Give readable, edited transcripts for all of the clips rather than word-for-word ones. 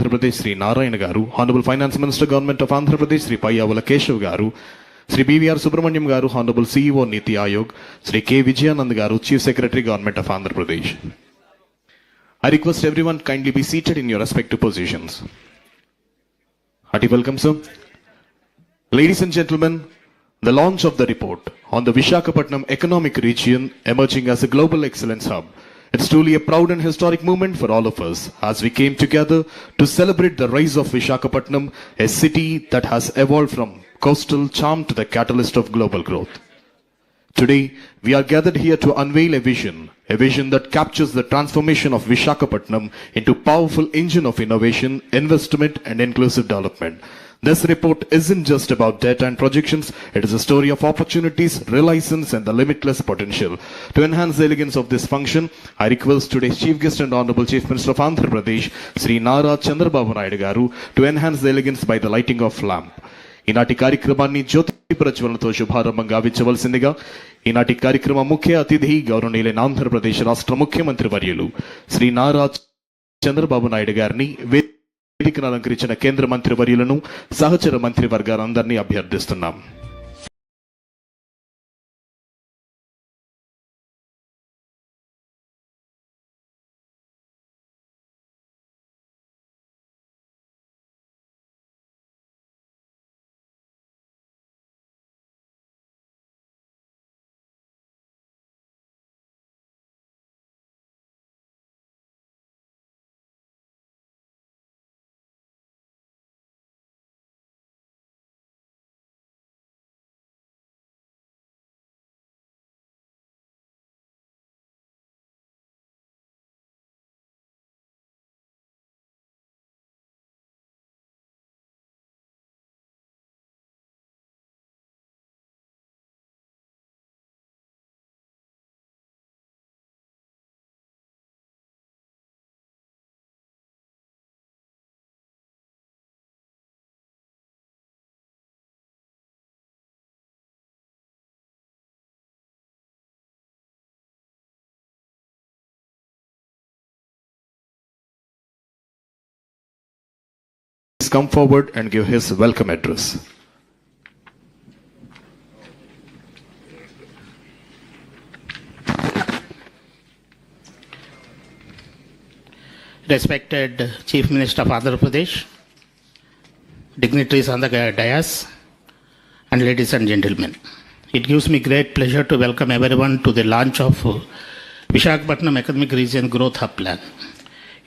Andhra Pradesh Sri Narayana Garu, Honorable Finance Minister Government of Andhra Pradesh Sri Payyavula Keshav Garu, Sri BVR Subramaniam Garu, Honorable CEO Niti Ayog, Sri K. Vijayanand Garu, Chief Secretary Government of Andhra Pradesh. I request everyone kindly be seated in your respective positions. Hearty welcome, sir. Ladies and gentlemen, the launch of the report on the Visakhapatnam economic region emerging as a global excellence hub. It's truly a proud and historic moment for all of us as we came together to celebrate the rise of Visakhapatnam, a city that has evolved from coastal charm to the catalyst of global growth. Today, we are gathered here to unveil a vision that captures the transformation of Visakhapatnam into a powerful engine of innovation, investment, and inclusive development. This report isn't just about data and projections, it is a story of opportunities, realizations, and the limitless potential. To enhance the elegance of this function, I request today's Chief Guest and Honorable Chief Minister of Andhra Pradesh, Sri Nara Chandrababu Naidu Garu, to enhance the elegance by the lighting of lamp. ఈనాటి కార్యక్రమాన్ని జ్యోతి ప్రజ్వలనతో శుభారంభం గావించవలసిందిగా ఈనాటి కార్యక్రమ ముఖ్య అతిథి గౌరవనీయులైన ఆంధ్రప్రదేశ్ రాష్ట్ర ముఖ్యమంత్రి వర్యులు శ్రీ నారా చంద్రబాబు నాయుడు గారిని వేదికను అలంకరించిన కేంద్ర మంత్రి వర్యులను సహచర మంత్రి వర్గాలందరినీ అభ్యర్థిస్తున్నాం. Come forward and give his welcome address. Respected Chief Minister of Andhra Pradesh, dignitaries on the dais, and ladies and gentlemen, it gives me great pleasure to welcome everyone to the launch of Visakhapatnam Economic Region Growth Hub Plan.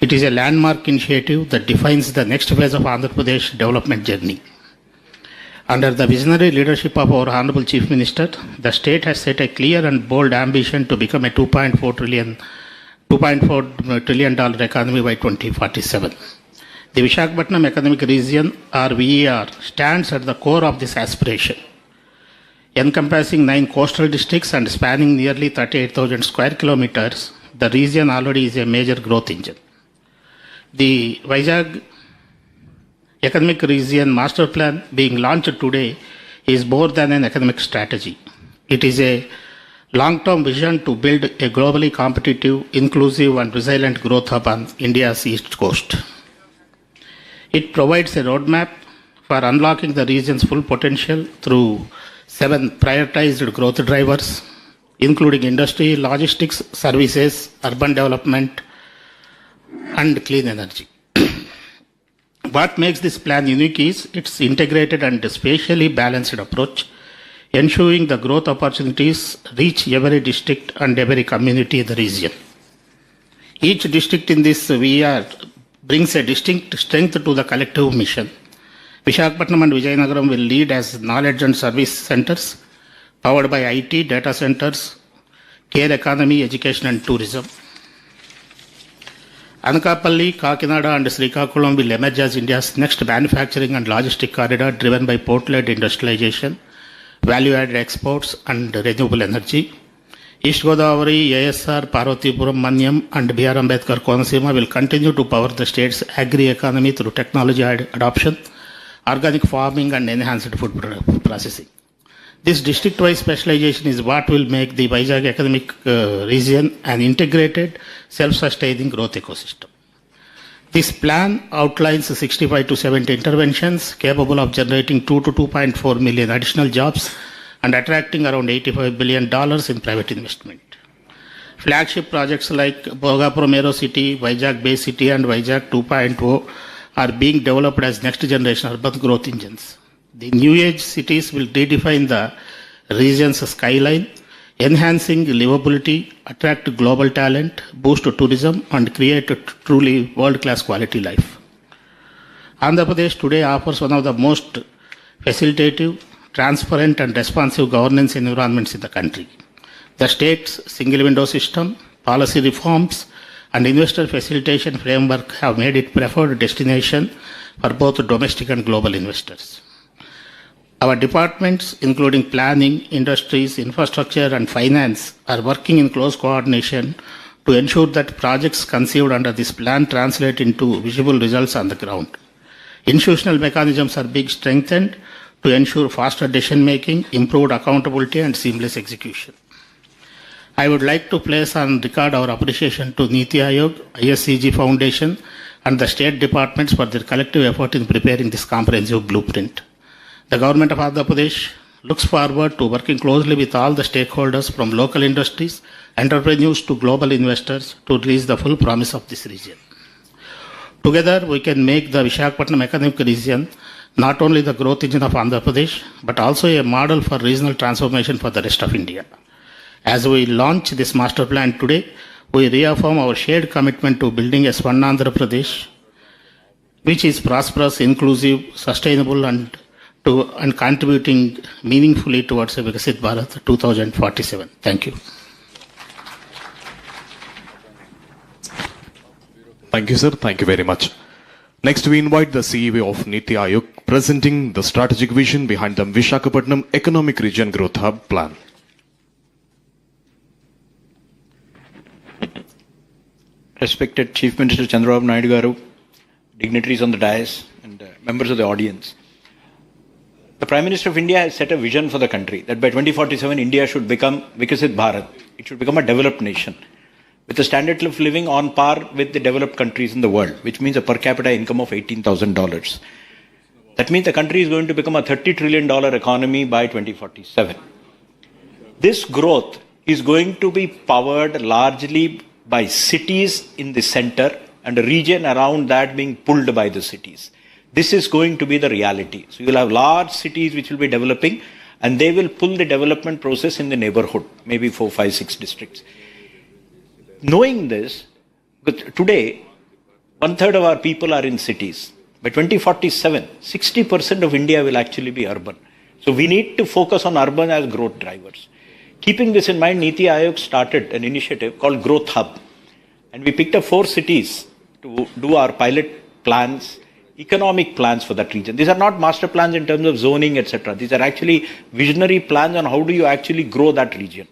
It is a landmark initiative that defines the next phase of Andhra Pradesh development journey. Under the visionary leadership of our Honorable Chief Minister, the state has set a clear and bold ambition to become a $2.4 trillion economy by 2047. The Visakhapatnam Economic Region, or VER, stands at the core of this aspiration. Encompassing 9 coastal districts and spanning nearly 38,000 square kilometers, the region already is a major growth engine. The Vizag Economic Region Master Plan being launched today is more than an economic strategy. It is a long-term vision to build a globally competitive, inclusive and resilient growth hub on India's east coast. It provides a roadmap for unlocking the region's full potential through 7 prioritized growth drivers, including industry, logistics, services, urban development, and clean energy. What makes this plan unique is its integrated and spatially balanced approach, ensuring the growth opportunities reach every district and every community in the region. Each district in this VER brings a distinct strength to the collective mission. Visakhapatnam and Vijayanagaram will lead as knowledge and service centers, powered by IT, data centers, care economy, education and tourism. Anakapalli, Kakinada and Srikakulam will emerge as India's next manufacturing and logistic corridor driven by port-led industrialization, value-added exports and renewable energy. East Godavari, ASR, Parvatipuram, Manyam and B.R. Ambedkar Konasima will continue to power the state's agri-economy through technology adoption, organic farming and enhanced food processing. This district-wise specialization is what will make the Vizag economic region an integrated, self-sustaining growth ecosystem. This plan outlines 65 to 70 interventions capable of generating 2 to 2.4 million additional jobs and attracting around $85 billion in private investment. Flagship projects like Bhogapur Aero City, Vizag Bay City, and Vizag 2.0 are being developed as next generation urban growth engines. The new age cities will redefine the region's skyline, enhancing livability, attract global talent, boost tourism, and create a truly world-class quality life. Andhra Pradesh today offers one of the most facilitative, transparent, and responsive governance environments in the country. The state's single window system, policy reforms, and investor facilitation framework have made it preferred destination for both domestic and global investors. Our departments, including planning, industries, infrastructure, and finance, are working in close coordination to ensure that projects conceived under this plan translate into visible results on the ground. Institutional mechanisms are being strengthened to ensure faster decision making, improved accountability, and seamless execution. I would like to place on record our appreciation to Niti Aayog, ISCG Foundation, and the state departments for their collective effort in preparing this comprehensive blueprint. The government of Andhra Pradesh looks forward to working closely with all the stakeholders from local industries, entrepreneurs to global investors to realize the full promise of this region. Together, we can make the Visakhapatnam economic region not only the growth engine of Andhra Pradesh, but also a model for regional transformation for the rest of India. As we launch this master plan today, we reaffirm our shared commitment to building a Swarna Andhra Pradesh, which is prosperous, inclusive, sustainable, and contributing meaningfully towards a Vikasit Bharat 2047. Thank you. Thank you, sir. Thank you very much. Next, we invite the CEO of Niti Aayog presenting the strategic vision behind the Visakhapatnam Economic Region Growth Hub Plan. Respected Chief Minister Chandrababu Naidu Garu, dignitaries on the dais, and members of the audience. The Prime Minister of India has set a vision for the country that by 2047 India should become Vikasit Bharat. It should become a developed nation with a standard of living on par with the developed countries in the world, which means a per capita income of $18,000. That means the country is going to become a $30 trillion economy by 2047. This growth is going to be powered largely by cities in the center and a region around that being pulled by the cities. This is going to be the reality. So you will have large cities which will be developing and they will pull the development process in the neighborhood, maybe 4, 5, 6 districts. Knowing this, today, 1/3 of our people are in cities. By 2047, 60% of India will actually be urban. So we need to focus on urban as growth drivers. Keeping this in mind, Niti Aayog started an initiative called Growth Hub. And we picked up 4 cities to do our pilot plans, economic plans for that region. These are not master plans in terms of zoning, etc. These are actually visionary plans on how do you actually grow that region.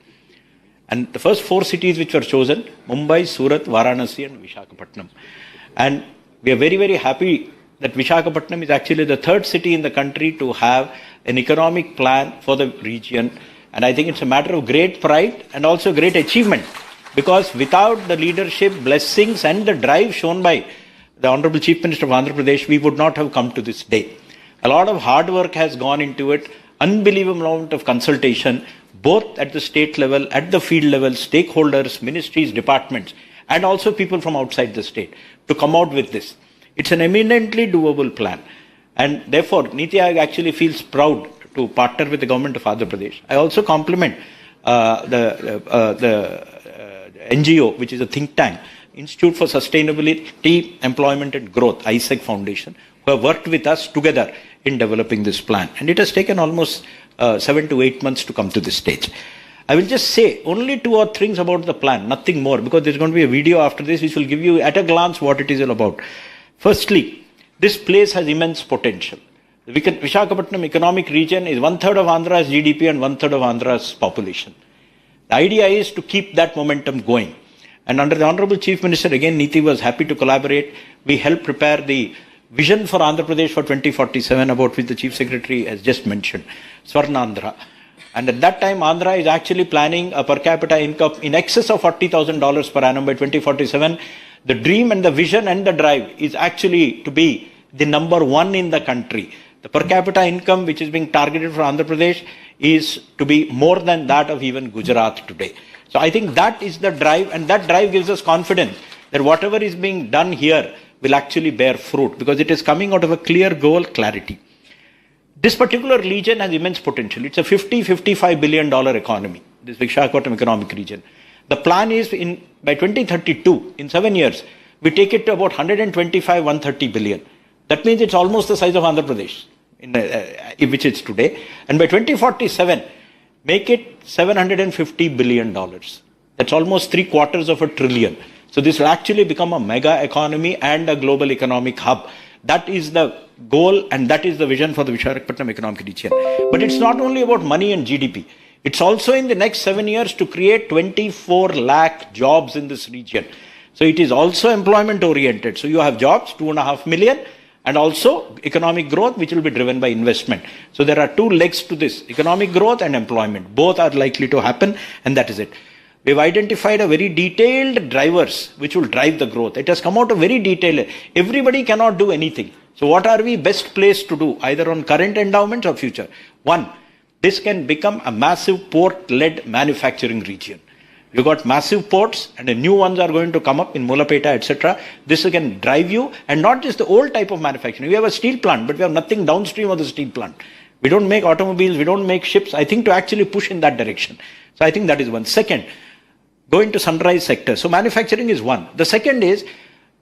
And the first 4 cities which were chosen, Mumbai, Surat, Varanasi, and Visakhapatnam. And we are very, very happy that Visakhapatnam is actually the 3rd city in the country to have an economic plan for the region. And I think it's a matter of great pride and also great achievement, because without the leadership, blessings, and the drive shown by the Honorable Chief Minister of Andhra Pradesh, we would not have come to this day. A lot of hard work has gone into it, unbelievable amount of consultation, both at the state level, at the field level, stakeholders, ministries, departments, and also people from outside the state to come out with this. It's an eminently doable plan. And therefore, Niti Aayog actually feels proud to partner with the government of Andhra Pradesh. I also compliment the NGO, which is a think tank, Institute for Sustainability, Employment and Growth, ISEC Foundation, who have worked with us together in developing this plan. And it has taken almost 7 to 8 months to come to this stage. I will just say only 2 or 3 things about the plan, nothing more, because there's going to be a video after this which will give you at a glance what it is all about. Firstly, this place has immense potential. The Visakhapatnam economic region is 1/3 of Andhra's GDP and 1/3 of Andhra's population. The idea is to keep that momentum going. And under the Honorable Chief Minister, again, Niti was happy to collaborate. We helped prepare the vision for Andhra Pradesh for 2047, about which the Chief Secretary has just mentioned, Swarna Andhra. And at that time, Andhra is actually planning a per capita income in excess of $40,000 per annum by 2047. The dream and the vision and the drive is actually to be the number one in the country. The per capita income which is being targeted for Andhra Pradesh is to be more than that of even Gujarat today. So I think that is the drive, and that drive gives us confidence that whatever is being done here will actually bear fruit because it is coming out of a clear goal, clarity. This particular region has immense potential. It's a $50-55 billion economy, this Visakhapatnam economic region. The plan is by 2032, in 7 years, we take it to about 125-130 billion. That means it's almost the size of Andhra Pradesh, which it's today. And by 2047, make it $750 billion. That's almost $750 billion. So this will actually become a mega economy and a global economic hub. That is the goal and that is the vision for the Visakhapatnam economic region. But it's not only about money and GDP. It's also in the next 7 years to create 24 lakh jobs in this region. So it is also employment oriented. So you have jobs, 2.5 million, and also economic growth which will be driven by investment. So there are two legs to this, economic growth and employment. Both are likely to happen and that is it. We've identified a very detailed drivers which will drive the growth. It has come out of very detailed. Everybody cannot do anything. So what are we best placed to do either on current endowments or future? One, this can become a massive port-led manufacturing region. You got massive ports and the new ones are going to come up in Mulapeta, etc. This can drive you, and not just the old type of manufacturing. We have a steel plant, but we have nothing downstream of the steel plant. We don't make automobiles, we don't make ships. I think to actually push in that direction. So I think that is one. Second, go into sunrise sector. So manufacturing is one. The second is,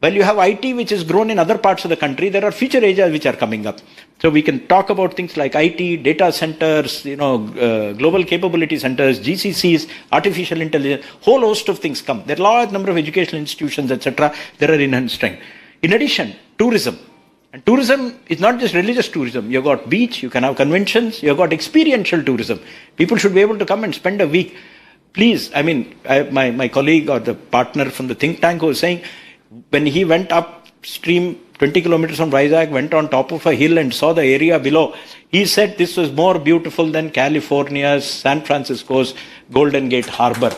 well, you have IT which is grown in other parts of the country. There are future areas which are coming up. So we can talk about things like IT, data centers, global capability centers, GCCs, artificial intelligence, whole host of things come. There are a large number of educational institutions, etc. There are enhanced strength. In addition, tourism. And tourism is not just religious tourism. You've got beach, you can have conventions, you've got experiential tourism. People should be able to come and spend a week. Please, my colleague or the partner from the think tank was saying, when he went upstream 20 kilometers from Vizag, went on top of a hill and saw the area below, he said this was more beautiful than California's, San Francisco's Golden Gate Harbor.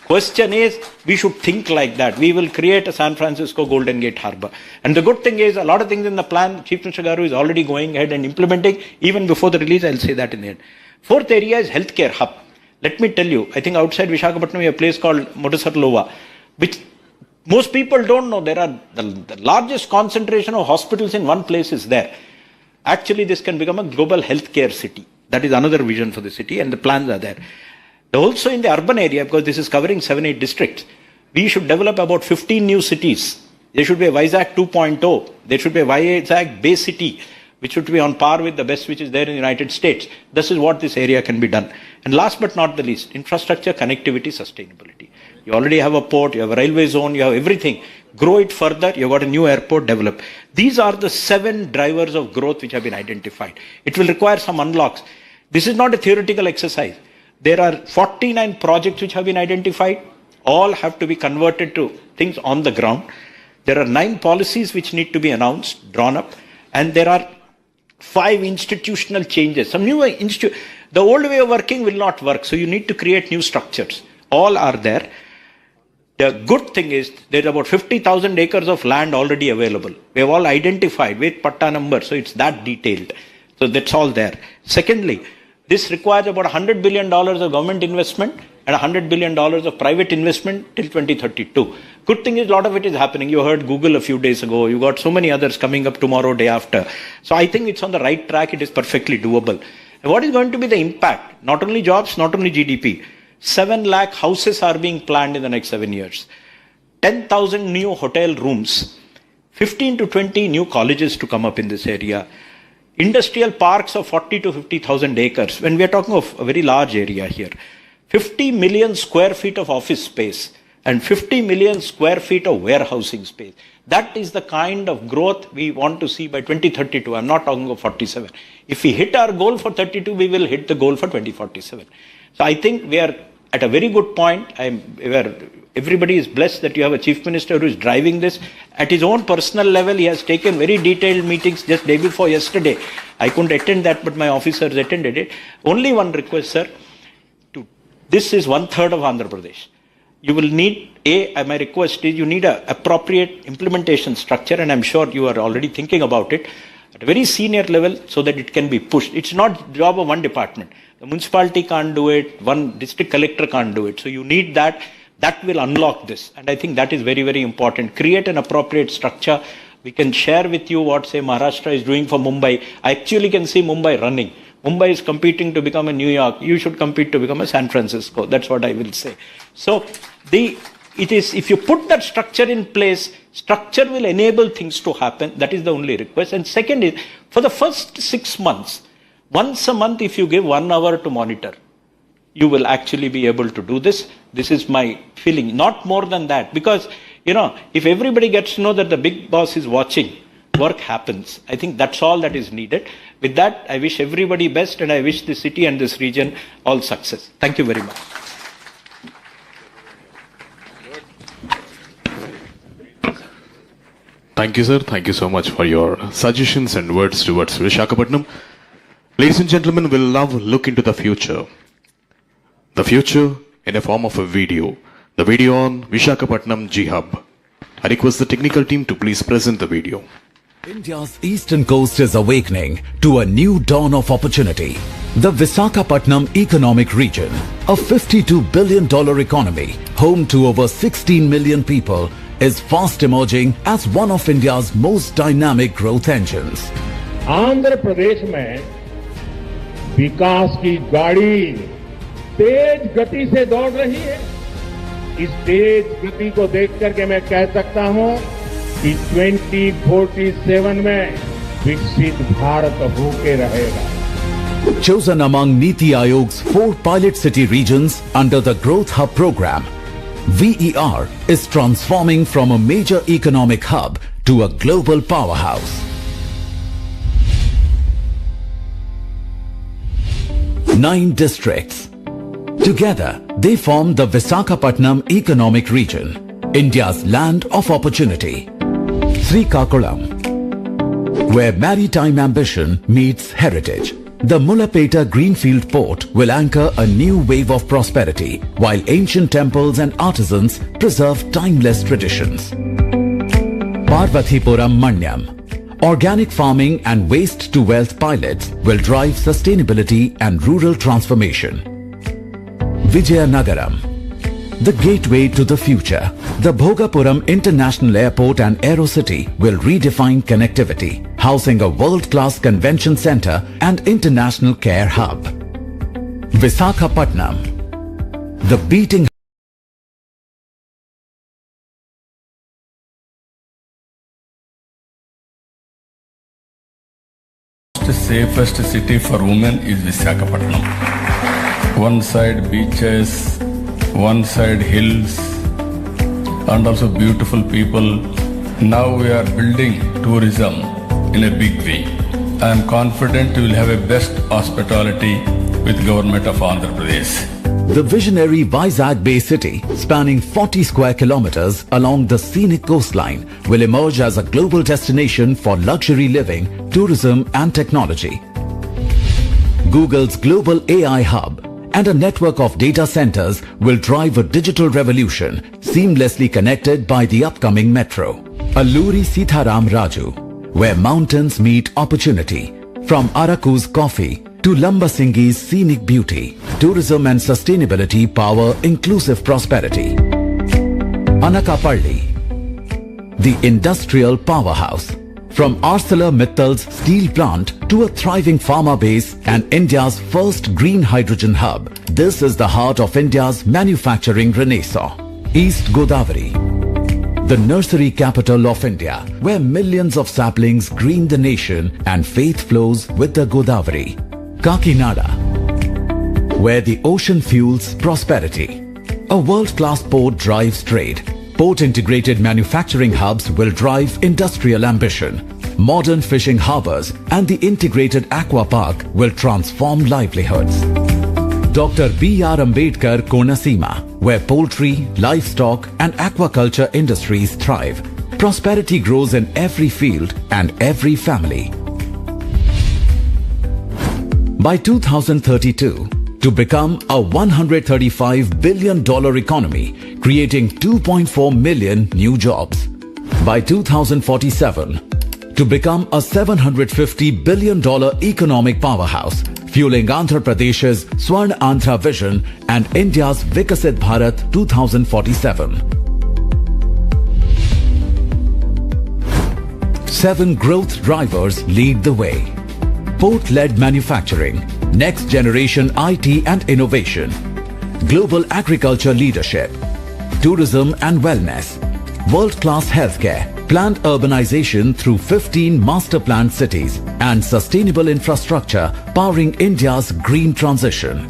Question is, we should think like that. We will create a San Francisco Golden Gate Harbor. And the good thing is, a lot of things in the plan, Chief Minister Garu is already going ahead and implementing. Even before the release, I'll say that in the end. Fourth area is healthcare hub. Let me tell you, I think outside Visakhapatnam, we have a place called Motasarlova, which most people don't know. There are the largest concentration of hospitals in one place is there. Actually, this can become a global healthcare city. That is another vision for the city, and the plans are there. Also in the urban area, because this is covering 7-8 districts, we should develop about 15 new cities. There should be a Vizag 2.0. There should be a Vizag Bay City, which should be on par with the best which is there in the United States. This is what this area can be done. And last but not the least, infrastructure, connectivity, sustainability. You already have a port, you have a railway zone, you have everything. Grow it further, you've got a new airport, develop. These are the 7 drivers of growth which have been identified. It will require some unlocks. This is not a theoretical exercise. There are 49 projects which have been identified. All have to be converted to things on the ground. There are 9 policies which need to be announced, drawn up. And there are 5 institutional changes. Some new the old way of working will not work. So you need to create new structures. All are there. The good thing is there's about 50,000 acres of land already available. We have all identified with patta number. So it's that detailed. So that's all there. Secondly, this requires about $100 billion of government investment and $100 billion of private investment till 2032. Good thing is a lot of it is happening. You heard Google a few days ago. You got so many others coming up tomorrow, day after. So I think it's on the right track. It is perfectly doable. And what is going to be the impact? Not only jobs, not only GDP. 7 lakh houses are being planned in the next 7 years. 10,000 new hotel rooms. 15 to 20 new colleges to come up in this area. Industrial parks of 40 to 50,000 acres. When we are talking of a very large area here. 50 million square feet of office space and 50 million square feet of warehousing space. That is the kind of growth we want to see by 2032. I'm not talking of 47. If we hit our goal for 32, we will hit the goal for 2047. So I think we are at a very good point. Everybody is blessed that you have a chief minister who is driving this. At his own personal level, he has taken very detailed meetings just day before yesterday. I couldn't attend that, but my officers attended it. Only one request, sir. This is 1/3 of Andhra Pradesh. you will need, my request is you need an appropriate implementation structure, and I'm sure you are already thinking about it at a very senior level so that it can be pushed. It's not the job of one department. The municipality can't do it, one district collector can't do it. So you need that. That will unlock this. And I think that is very, very important. Create an appropriate structure. We can share with you what, say, Maharashtra is doing for Mumbai. I actually can see Mumbai running. Mumbai is competing to become a New York. You should compete to become a San Francisco. That's what I will say. So if you put that structure in place, structure will enable things to happen. That is the only request. And second is, for the first 6 months, once a month, if you give 1 hour to monitor, you will actually be able to do this. This is my feeling. Not more than that. Because, if everybody gets to know that the big boss is watching, work happens. I think that's all that is needed. With that, I wish everybody best, and I wish the city and this region all success. Thank you very much. Thank you, sir. Thank you so much for your suggestions and words towards Visakhapatnam. Ladies and gentlemen, we'll now look into the future. The future in a form of a video. The video on Visakhapatnam G-Hub. I request the technical team to please present the video. India's eastern coast is awakening to a new dawn of opportunity. The Visakhapatnam economic region, a $52 billion economy, home to over 16 million people, is fast emerging as one of India's most dynamic growth engines. Andhra Pradesh में विकास की गाड़ी तेज गति से दौड़ रही है। इस तेज गति को देख करके मैं कह सकता हूं कि 2047 में विकसित भारत होके रहेगा। Chosen among Niti Ayog's 4 pilot city regions under the Growth Hub program, VER is transforming from a major economic hub to a global powerhouse. 9 districts. Together, they form the Visakhapatnam economic region, India's land of opportunity. Srikakulam, where maritime ambition meets heritage. The Mullapeta Greenfield Port will anchor a new wave of prosperity, while ancient temples and artisans preserve timeless traditions. Parvathipuram Manyam. Organic farming and waste-to-wealth pilots will drive sustainability and rural transformation. Vijayanagaram, the gateway to the future. The Bhogapuram International Airport and Aerocity will redefine connectivity, housing a world-class convention center and international care hub. Visakhapatnam, the beating The safest city for women is Visakhapatnam. One side beaches, one side hills, and also beautiful people. Now we are building tourism in a big way. I am confident we will have a best hospitality with government of Andhra Pradesh. The visionary Vizag Bay City, spanning 40 square kilometers along the scenic coastline, will emerge as a global destination for luxury living, tourism and technology. Google's global AI hub and a network of data centers will drive a digital revolution seamlessly connected by the upcoming metro. Alluri Sitharam Raju, where mountains meet opportunity. From Araku's coffee to Lambasinghi's scenic beauty, tourism and sustainability power inclusive prosperity. Anakapalli, the industrial powerhouse. From ArcelorMittal's steel plant to a thriving pharma base and India's first green hydrogen hub, this is the heart of India's manufacturing renaissance. East Godavari, the nursery capital of India, where millions of saplings green the nation and faith flows with the Godavari. Kakinada, where the ocean fuels prosperity. A world-class port drives trade. Port-integrated manufacturing hubs will drive industrial ambition. Modern fishing harbors and the integrated aqua park will transform livelihoods. Dr. B.R. Ambedkar Konasima, where poultry, livestock and aquaculture industries thrive. Prosperity grows in every field and every family. By 2032, to become a $135 billion economy, creating 2.4 million new jobs. By 2047, to become a $750 billion economic powerhouse, fueling Andhra Pradesh's Swarn Andhra vision and India's Vikasit Bharat 2047. 7 growth drivers lead the way. Port-led manufacturing, next-generation IT and innovation, global agriculture leadership, tourism and wellness, world-class healthcare, planned urbanization through 15 master-planned cities, and sustainable infrastructure powering India's green transition.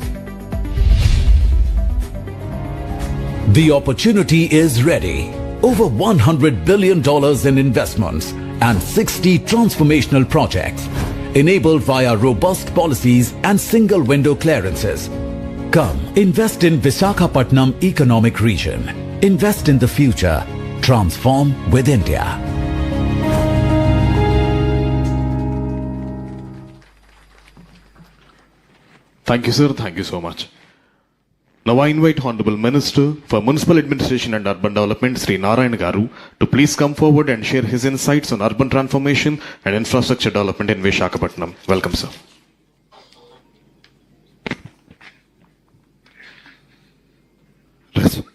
The opportunity is ready. Over $100 billion in investments and 60 transformational projects, enabled via robust policies and single-window clearances. Come, invest in Visakhapatnam economic region. Invest in the future. Transform with India. Thank you, sir. Thank you so much. Now I invite Honorable Minister for Municipal Administration and Urban Development, Sri Narayan Garu, to please come forward and share his insights on urban transformation and infrastructure development in Visakhapatnam. Welcome, sir.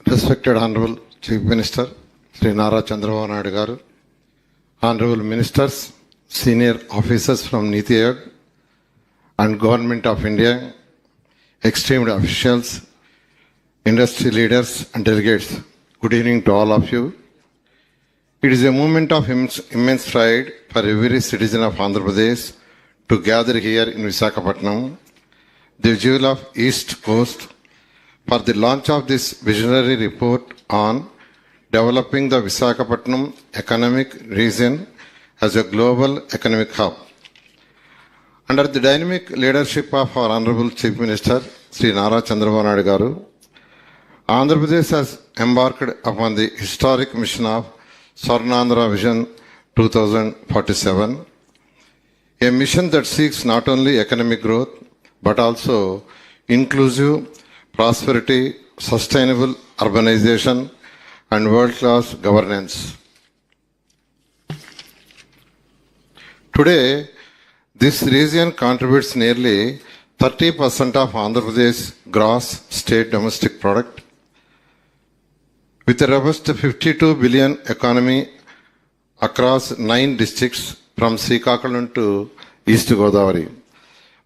Respected Honorable Chief Minister, Sri Nara Chandrababu Naidu Garu, Honorable Ministers, Senior Officers from Niti Aayog and Government of India, esteemed officials, industry leaders and delegates, good evening to all of you. It is a moment of immense pride for every citizen of Andhra Pradesh to gather here in Visakhapatnam, the jewel of East Coast, for the launch of this visionary report on developing the Visakhapatnam economic region as a global economic hub. Under the dynamic leadership of our Honorable Chief Minister, Sri Nara Chandrababu Naidu Garu, Andhra Pradesh has embarked upon the historic mission of Swarnandhra Vision 2047, a mission that seeks not only economic growth but also inclusive prosperity, sustainable urbanization, and world-class governance. Today, this region contributes nearly 30% of Andhra Pradesh's gross state domestic product, with a robust 52 billion economy across 9 districts from Srikakulam to East Godavari.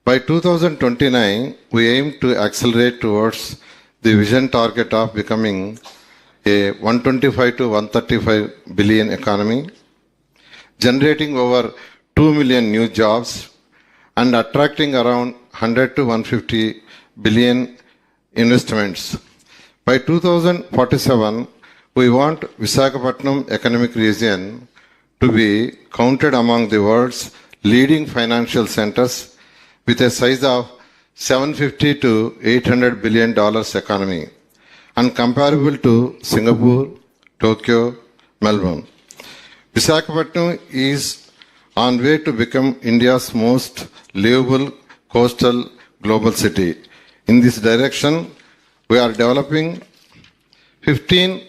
By 2029, we aim to accelerate towards the vision target of becoming a 125 to 135 billion economy, generating over 2 million new jobs and attracting around 100 to 150 billion investments. By 2047, we want Visakhapatnam economic region to be counted among the world's leading financial centers with a size of $750 to $800 billion economy and comparable to Singapore, Tokyo, Melbourne. Visakhapatnam is on way to become India's most livable coastal global city. In this direction, we are developing 15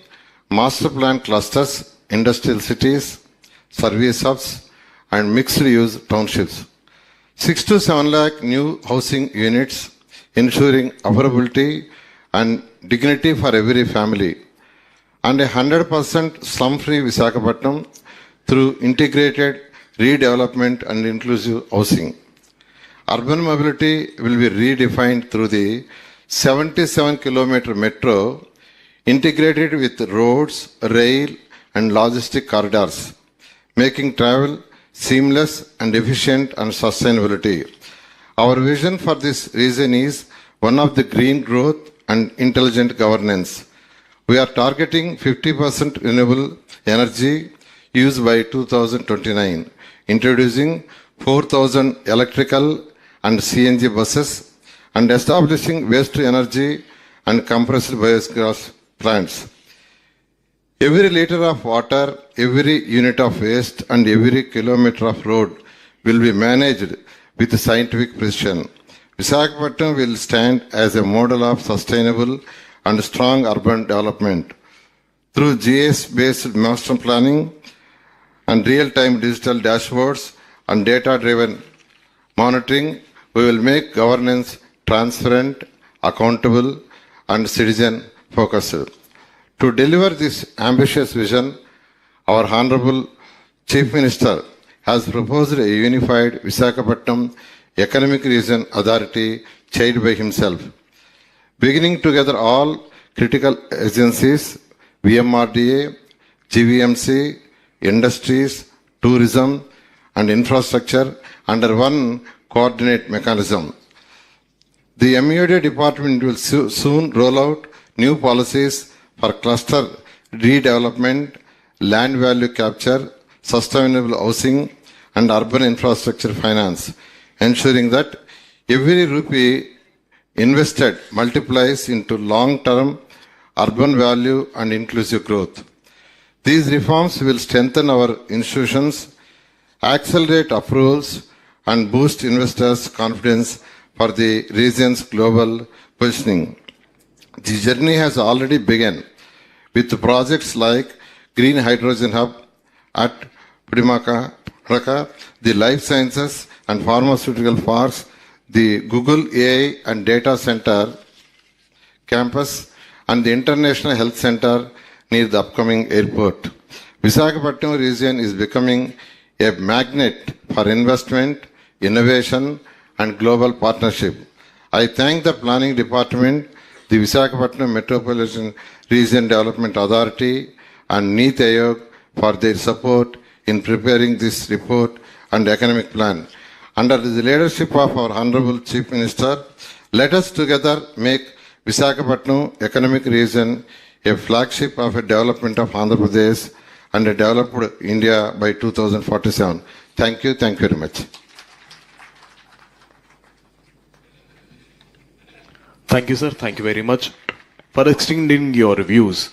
master plan clusters, industrial cities, service hubs, and mixed-use townships. 6 to 7 lakh new housing units, ensuring affordability and dignity for every family, and 100% slum-free Visakhapatnam through integrated redevelopment and inclusive housing. Urban mobility will be redefined through the 77-kilometer metro integrated with roads, rail, and logistic corridors, making travel seamless and efficient and sustainability. Our vision for this region is one of the green growth and intelligent governance. We are targeting 50% renewable energy use by 2029, introducing 4,000 electrical and CNG buses, and establishing waste-to-energy and compressed biogas plants. Every liter of water, every unit of waste, and every kilometer of road will be managed with scientific precision. Visakhapatnam will stand as a model of sustainable and strong urban development. Through GS-based master planning and real-time digital dashboards and data-driven monitoring, we will make governance transparent, accountable, and citizen-focused. To deliver this ambitious vision, our Honorable Chief Minister has proposed a unified Visakhapatnam Economic Region Authority chaired by himself, beginning together all critical agencies, VMRDA, GVMC, industries, tourism, and infrastructure under one coordinate mechanism. The MUD department will soon roll out new policies for cluster redevelopment, land value capture, sustainable housing, and urban infrastructure finance, ensuring that every rupee invested multiplies into long-term urban value and inclusive growth. These reforms will strengthen our institutions, accelerate approvals, and boost investors' confidence for the region's global positioning. The journey has already begun with projects like Green Hydrogen Hub at Pudimaka, the Life Sciences and Pharmaceutical Parks, the Google AI and Data Center campus, and the International Health Center near the upcoming airport. Visakhapatnam region is becoming a magnet for investment, innovation, and global partnership. I thank the Planning Department, the Visakhapatnam Metropolitan Region Development Authority, and NITI Aayog for their support in preparing this report and economic plan. Under the leadership of our Honorable Chief Minister, let us together make Visakhapatnam Economic Region a flagship of a development of Andhra Pradesh and a developed India by 2047. Thank you very much. Thank you, sir. Thank you very much for extending your views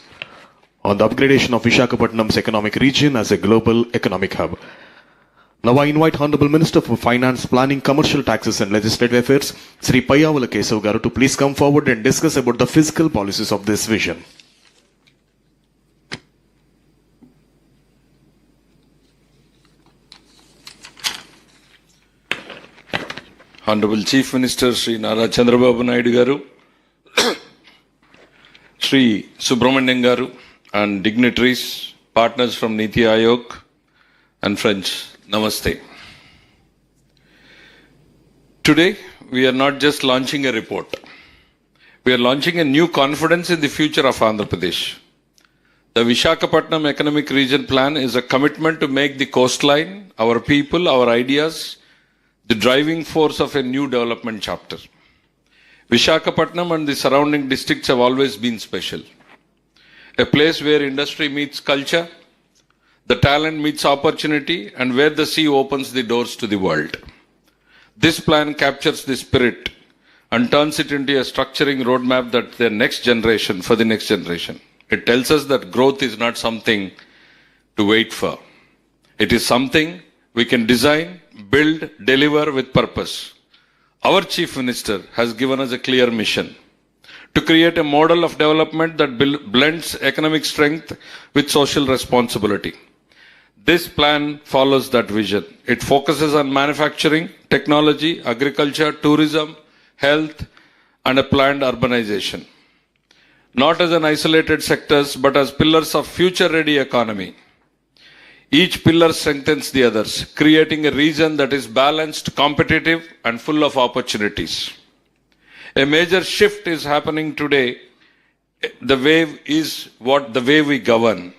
on the upgradation of Visakhapatnam's economic region as a global economic hub. Now I invite Honorable Minister for Finance, Planning, Commercial Taxes and Legislative Affairs, Sri Payyavala Kesav Garu, to please come forward and discuss about the fiscal policies of this vision. Honorable Chief Minister Sri Nara Chandrababu Naidu Garu, Sri Subramaniam Garu, and dignitaries, partners from NITI Aayog, and friends, Namaste. Today, we are not just launching a report. We are launching a new confidence in the future of Andhra Pradesh. The Visakhapatnam Economic Region Plan is a commitment to make the coastline, our people, our ideas, the driving force of a new development chapter. Visakhapatnam and the surrounding districts have always been special. A place where industry meets culture, the talent meets opportunity, and where the sea opens the doors to the world. This plan captures the spirit and turns it into a structuring roadmap that for the next generation. It tells us that growth is not something to wait for. It is something we can design, build, deliver with purpose. Our Chief Minister has given us a clear mission to create a model of development that blends economic strength with social responsibility. This plan follows that vision. It focuses on manufacturing, technology, agriculture, tourism, health, and a planned urbanization. Not as an isolated sectors, but as pillars of future-ready economy. Each pillar strengthens the others, creating a region that is balanced, competitive, and full of opportunities. A major shift is happening today. The way we govern.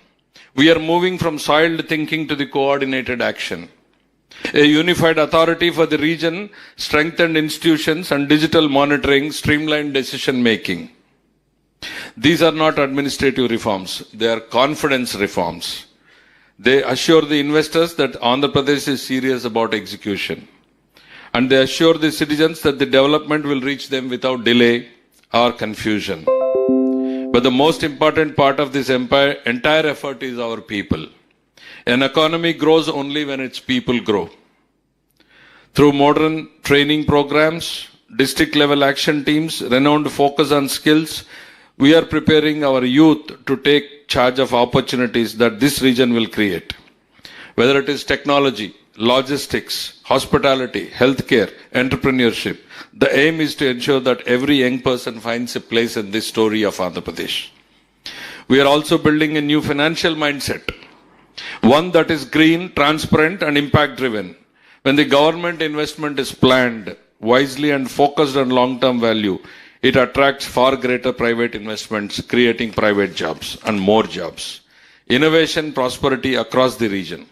We are moving from soiled thinking to the coordinated action. A unified authority for the region, strengthened institutions, and digital monitoring, streamlined decision making. These are not administrative reforms, they are confidence reforms. They assure the investors that Andhra Pradesh is serious about execution. And they assure the citizens that the development will reach them without delay or confusion. But the most important part of this entire effort is our people. An economy grows only when its people grow. Through modern training programs, district level action teams, renowned focus on skills, we are preparing our youth to take charge of opportunities that this region will create. Whether it is technology, logistics, hospitality, healthcare, entrepreneurship, the aim is to ensure that every young person finds a place in this story of Andhra Pradesh. We are also building a new financial mindset, one that is green, transparent, and impact driven. When the government investment is planned wisely and focused on long-term value, it attracts far greater private investments, creating private jobs and more jobs. Innovation, prosperity across the region.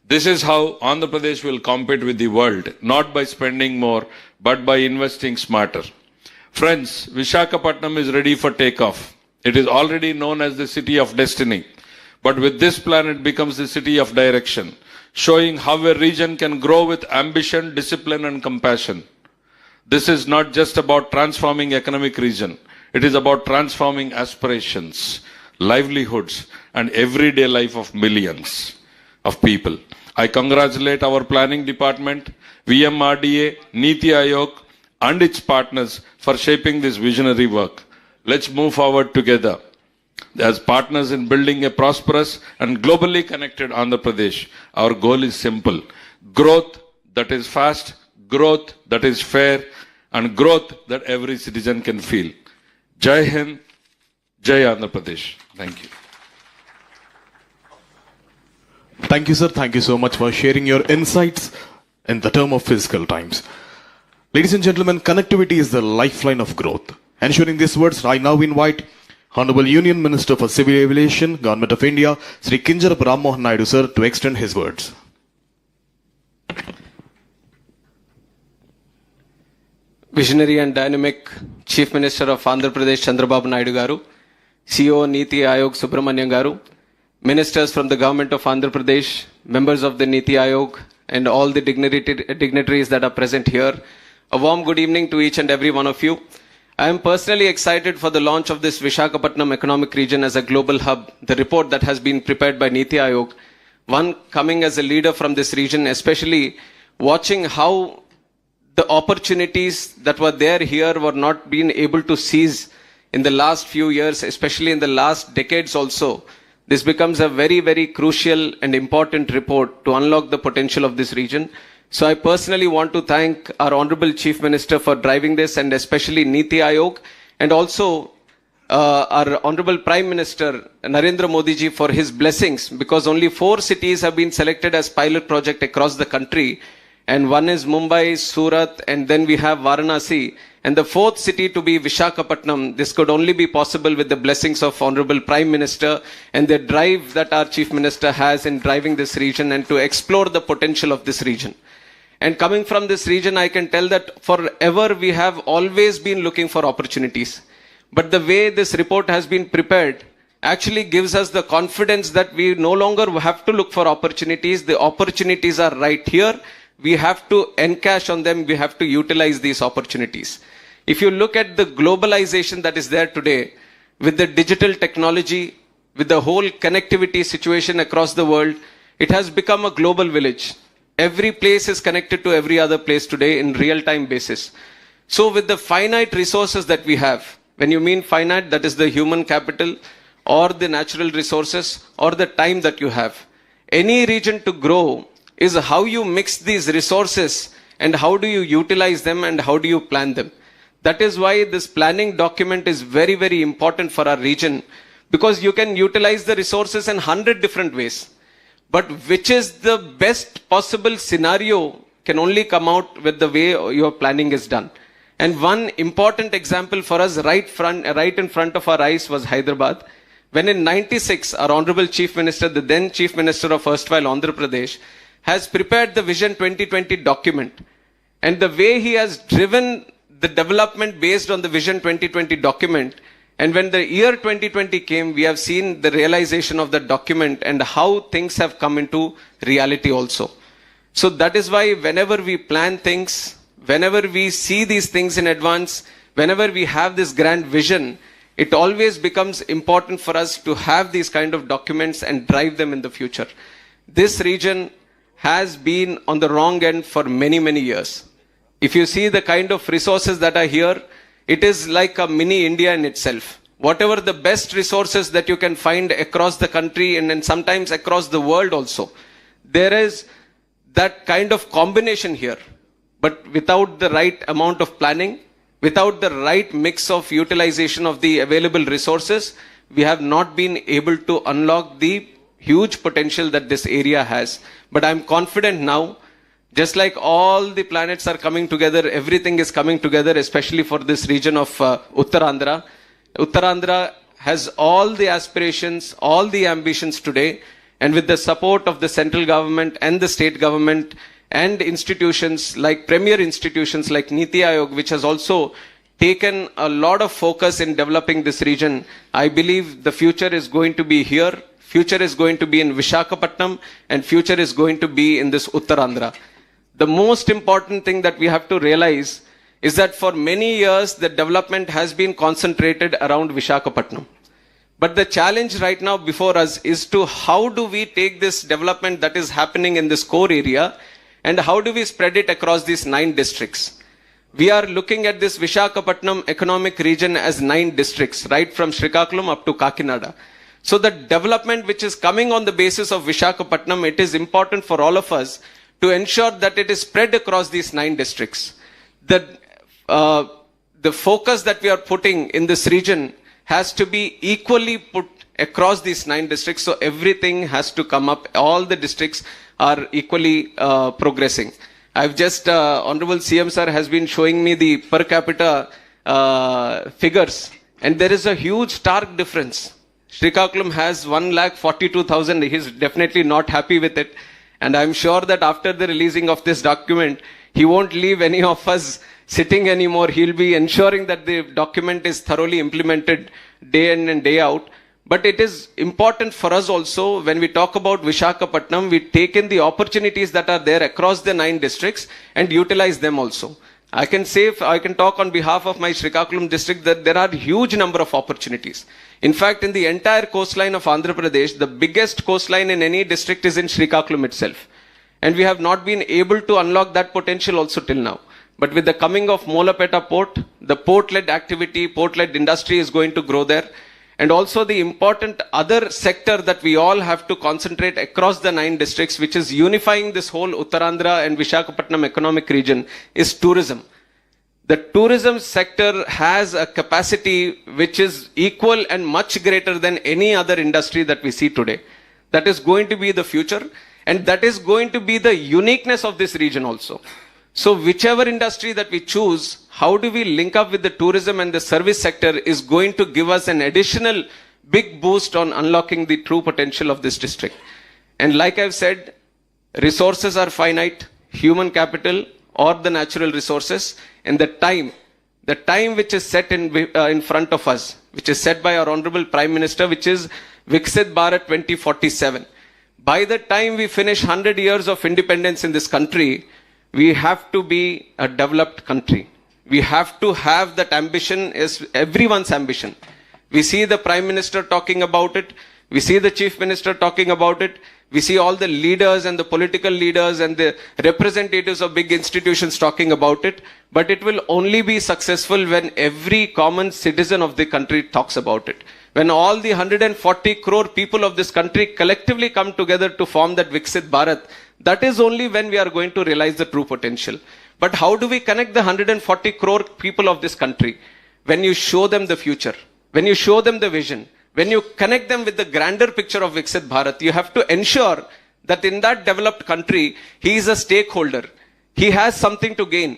This is how Andhra Pradesh will compete with the world, not by spending more, but by investing smarter. Friends, Visakhapatnam is ready for takeoff. It is already known as the city of destiny. But with this plan, it becomes the city of direction, showing how a region can grow with ambition, discipline, and compassion. This is not just about transforming economic region. It is about transforming aspirations, livelihoods, and everyday life of millions of people. I congratulate our planning department, VMRDA, Niti Aayog, and its partners for shaping this visionary work. Let's move forward together as partners in building a prosperous and globally connected Andhra Pradesh. Our goal is simple: growth that is fast, growth that is fair, and growth that every citizen can feel. Jai Hind, Jai Andhra Pradesh. Thank you. Thank you, sir. Thank you so much for sharing your insights in the term of physical times. Ladies and gentlemen, connectivity is the lifeline of growth. Ensuring these words, I now invite Honorable Union Minister for Civil Aviation, Government of India, Sri Kinjarapu Ram Mohan Naidu, sir, to extend his words. Visionary and dynamic Chief Minister of Andhra Pradesh, Chandrababu Naidu Garu, CEO Niti Aayog Subramaniam Garu, Ministers from the Government of Andhra Pradesh, members of the Niti Aayog, and all the dignitaries that are present here. A warm good evening to each and every one of you. I am personally excited for the launch of this Visakhapatnam economic region as a global hub, the report that has been prepared by Niti Aayog, one coming as a leader from this region, especially watching how the opportunities that were there here were not being able to seize in the last few years, especially in the last decades also. This becomes a very, very crucial and important report to unlock the potential of this region. So I personally want to thank our Honorable Chief Minister for driving this, and especially Niti Aayog, and also our Honorable Prime Minister Narendra Modi ji for his blessings, because only 4 cities have been selected as pilot project across the country, and one is Mumbai, Surat, and then we have Varanasi, and the 4th city to be Visakhapatnam. This could only be possible with the blessings of Honorable Prime Minister and the drive that our Chief Minister has in driving this region and to explore the potential of this region. And coming from this region, I can tell that forever we have always been looking for opportunities. But the way this report has been prepared actually gives us the confidence that we no longer have to look for opportunities. The opportunities are right here. We have to encash on them. We have to utilize these opportunities. If you look at the globalization that is there today, with the digital technology, with the whole connectivity situation across the world, it has become a global village. Every place is connected to every other place today in real-time basis. So with the finite resources that we have, when you mean finite, that is the human capital or the natural resources or the time that you have. Any region to grow is how you mix these resources and how do you utilize them and how do you plan them. That is why this planning document is very, very important for our region, because you can utilize the resources in 100 different ways. But which is the best possible scenario can only come out with the way your planning is done. And one important example for us right in front of our eyes was Hyderabad. When in 96, our Honorable Chief Minister, the then Chief Minister of erstwhile Andhra Pradesh, has prepared the Vision 2020 document. And the way he has driven the development based on the Vision 2020 document, and when the year 2020 came, we have seen the realization of the document and how things have come into reality also. So that is why whenever we plan things, whenever we see these things in advance, whenever we have this grand vision, it always becomes important for us to have these kind of documents and drive them in the future. This region has been on the wrong end for many, many years. If you see the kind of resources that are here, it is like a mini India in itself. Whatever the best resources that you can find across the country and then sometimes across the world also, there is that kind of combination here. But without the right amount of planning, without the right mix of utilization of the available resources, we have not been able to unlock the huge potential that this area has. But I'm confident now, just like all the planets are coming together, everything is coming together, especially for this region of Uttarandhra. Uttarandhra has all the aspirations, all the ambitions today, and with the support of the central government and the state government and institutions like premier institutions like Niti Aayog, which has also taken a lot of focus in developing this region, I believe the future is going to be here. Future is going to be in Visakhapatnam, and future is going to be in this Uttarandhra. The most important thing that we have to realize is that for many years, the development has been concentrated around Visakhapatnam. But the challenge right now before us is to how do we take this development that is happening in this core area and how do we spread it across these 9 districts. We are looking at this Visakhapatnam economic region as 9 districts, right from Srikakulam up to Kakinada. So the development which is coming on the basis of Visakhapatnam, it is important for all of us to ensure that it is spread across these 9 districts. The focus that we are putting in this region has to be equally put across these 9 districts. So everything has to come up. All the districts are equally progressing. I've just, Honorable CM Sir has been showing me the per capita figures, and there is a huge stark difference. Srikakulam has 1,42,000. He's definitely not happy with it. And I'm sure that after the releasing of this document, he won't leave any of us sitting anymore. He'll be ensuring that the document is thoroughly implemented day in and day out. But it is important for us also, when we talk about Visakhapatnam, we take in the opportunities that are there across the 9 districts and utilize them also. I can say, I can talk on behalf of my Srikakulam district that there are huge number of opportunities. In fact, in the entire coastline of Andhra Pradesh, the biggest coastline in any district is in Srikakulam itself. And we have not been able to unlock that potential also till now. But with the coming of Molapeta port, the port-led activity, port-led industry is going to grow there. And also the important other sector that we all have to concentrate across the 9 districts, which is unifying this whole Uttarandhra and Visakhapatnam economic region, is tourism. The tourism sector has a capacity which is equal and much greater than any other industry that we see today. That is going to be the future, and that is going to be the uniqueness of this region also. So whichever industry that we choose, how do we link up with the tourism and the service sector is going to give us an additional big boost on unlocking the true potential of this district. And like I've said, resources are finite, human capital or the natural resources, and the time which is set in front of us, which is set by our Honorable Prime Minister, which is Viksit Bharat 2047. By the time we finish 100 years of independence in this country, we have to be a developed country. We have to have that ambition, is everyone's ambition. We see the Prime Minister talking about it. We see the Chief Minister talking about it. We see all the leaders and the political leaders and the representatives of big institutions talking about it. But it will only be successful when every common citizen of the country talks about it. When all the 140 crore people of this country collectively come together to form that Viksit Bharat, that is only when we are going to realize the true potential. But how do we connect the 140 crore people of this country? When you show them the future, when you show them the vision, when you connect them with the grander picture of Viksit Bharat, you have to ensure that in that developed country, he is a stakeholder. He has something to gain.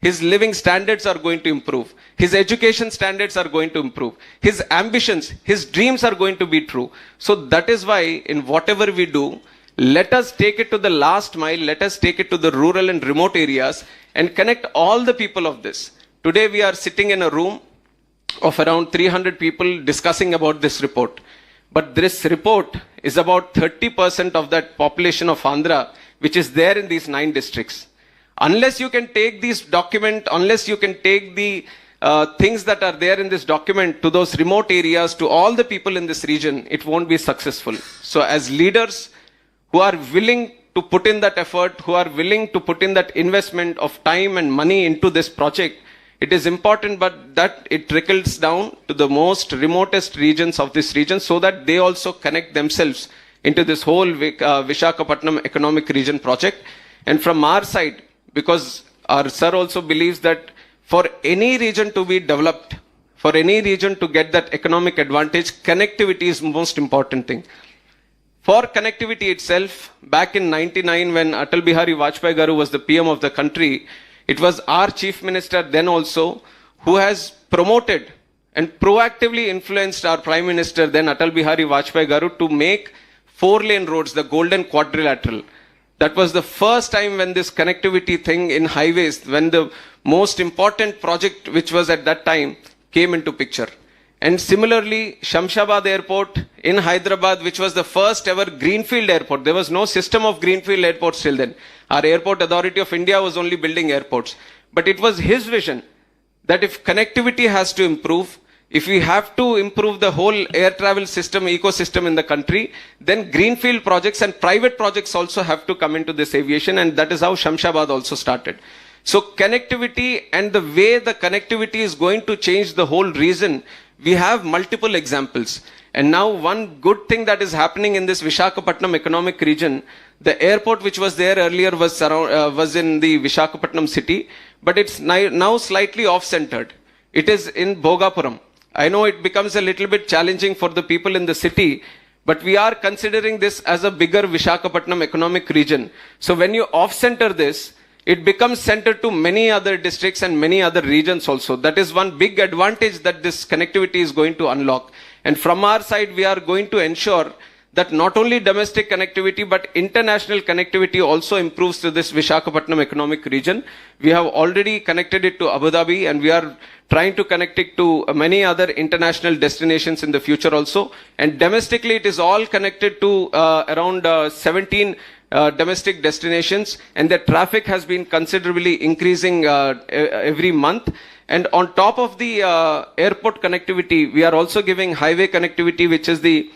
His living standards are going to improve. His education standards are going to improve. His ambitions, his dreams are going to be true. So that is why in whatever we do, let us take it to the last mile. Let us take it to the rural and remote areas and connect all the people of this. Today we are sitting in a room of around 300 people discussing about this report. But this report is about 30% of that population of Andhra, which is there in these 9 districts. Unless you can take this document, unless you can take the things that are there in this document to those remote areas, to all the people in this region, it won't be successful. So as leaders who are willing to put in that effort, who are willing to put in that investment of time and money into this project, it is important but that it trickles down to the most remotest regions of this region so that they also connect themselves into this whole Visakhapatnam economic region project. And from our side, because our sir also believes that for any region to be developed, for any region to get that economic advantage, connectivity is most important thing. For connectivity itself, back in 99 when Atal Bihari Vajpayee Garu was the PM of the country, it was our chief minister then also who has promoted and proactively influenced our prime minister then Atal Bihari Vajpayee Garu to make 4-lane roads, the golden quadrilateral. That was the first time when this connectivity thing in highways, when the most important project which was at that time came into picture. And similarly, Shamshabad Airport in Hyderabad, which was the first ever greenfield airport. There was no system of greenfield airports till then. Our Airport Authority of India was only building airports. But it was his vision that if connectivity has to improve, if we have to improve the whole air travel system, ecosystem in the country, then greenfield projects and private projects also have to come into this aviation, and that is how Shamshabad also started. So connectivity and the way the connectivity is going to change the whole region, we have multiple examples. And now one good thing that is happening in this Visakhapatnam economic region, the airport which was there earlier was in the Visakhapatnam city, but it's now slightly off-centered. It is in Bhogapuram. I know it becomes a little bit challenging for the people in the city, but we are considering this as a bigger Visakhapatnam economic region. So when you off-center this, it becomes center to many other districts and many other regions also. That is one big advantage that this connectivity is going to unlock. And from our side, we are going to ensure that not only domestic connectivity, but international connectivity also improves to this Visakhapatnam economic region. We have already connected it to Abu Dhabi, and we are trying to connect it to many other international destinations in the future also. And domestically, it is all connected to around 17 domestic destinations, and the traffic has been considerably increasing every month. And on top of the airport connectivity, we are also giving highway connectivity, which is the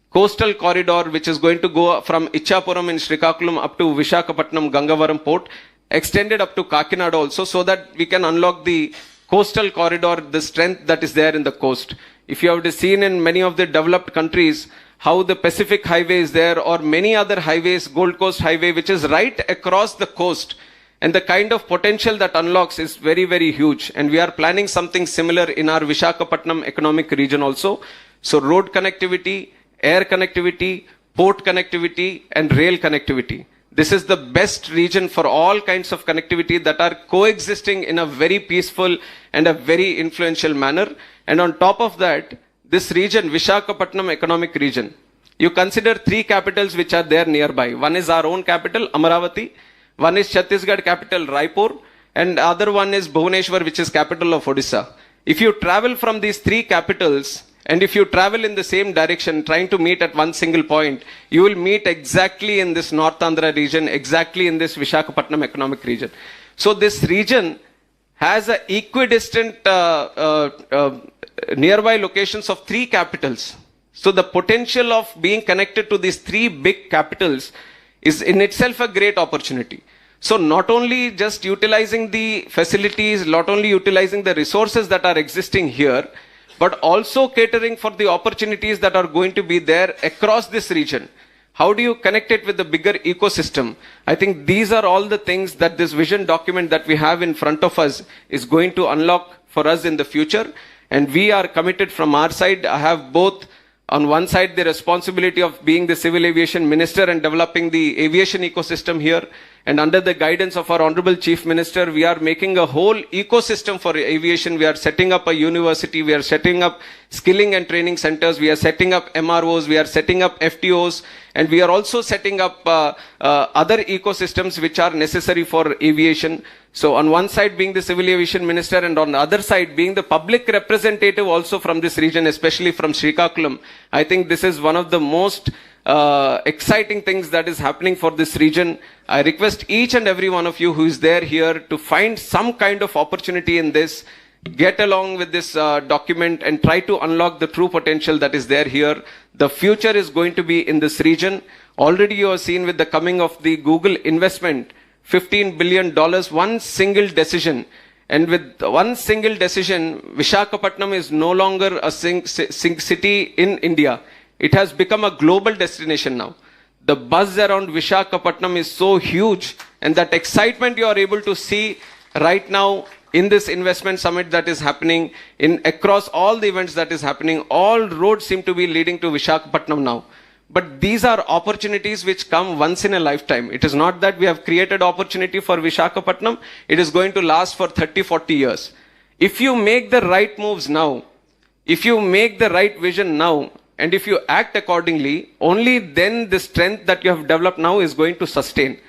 coastal corridor, which is going to go from Ichapuram in Srikakulam up to Visakhapatnam Gangavaram port, extended up to Kakinada also, so that we can unlock the coastal corridor, the strength that is there in the coast. If you have seen in many of the developed countries, how the Pacific Highway is there, or many other highways, Gold Coast Highway, which is right across the coast. And the kind of potential that unlocks is very, very huge. And we are planning something similar in our Visakhapatnam economic region also. So road connectivity, air connectivity, port connectivity, and rail connectivity. This is the best region for all kinds of connectivity that are coexisting in a very peaceful and a very influential manner. And on top of that, this region, Visakhapatnam economic region, you consider 3 capitals which are there nearby. One is our own capital, Amaravati. One is Chhattisgarh capital, Raipur. And the other one is Bhubaneswar, which is capital of Odisha. If you travel from these 3 capitals, and if you travel in the same direction, trying to meet at one single point, you will meet exactly in this North Andhra region, exactly in this Visakhapatnam economic region. So this region has a equidistant nearby locations of 3 capitals. So the potential of being connected to these 3 big capitals is in itself a great opportunity. So not only just utilizing the facilities, not only utilizing the resources that are existing here, but also catering for the opportunities that are going to be there across this region. How do you connect it with the bigger ecosystem? I think these are all the things that this vision document that we have in front of us is going to unlock for us in the future. And we are committed from our side. I have both, on one side, the responsibility of being the civil aviation minister and developing the aviation ecosystem here. And under the guidance of our Honorable Chief Minister, we are making a whole ecosystem for aviation. We are setting up a university. We are setting up skilling and training centers. We are setting up MROs. We are setting up FTOs. And we are also setting up other ecosystems which are necessary for aviation. So on one side being the civil aviation minister, and on the other side being the public representative also from this region, especially from Srikakulam, I think this is one of the most exciting things that is happening for this region. I request each and every one of you who is there here to find some kind of opportunity in this. get along with this document and try to unlock the true potential that is there here. The future is going to be in this region. Already you have seen with the coming of the Google investment, $15 billion, one single decision. And with one single decision, Visakhapatnam is no longer a city in India. It has become a global destination now. The buzz around Visakhapatnam is so huge, and that excitement you are able to see right now in this investment summit that is happening, in across all the events that is happening, all roads seem to be leading to Visakhapatnam now. But these are opportunities which come once in a lifetime. It is not that we have created opportunity for Visakhapatnam. It is going to last for 30, 40 years. If you make the right moves now, if you make the right vision now, and if you act accordingly, only then the strength that you have developed now is going to sustain.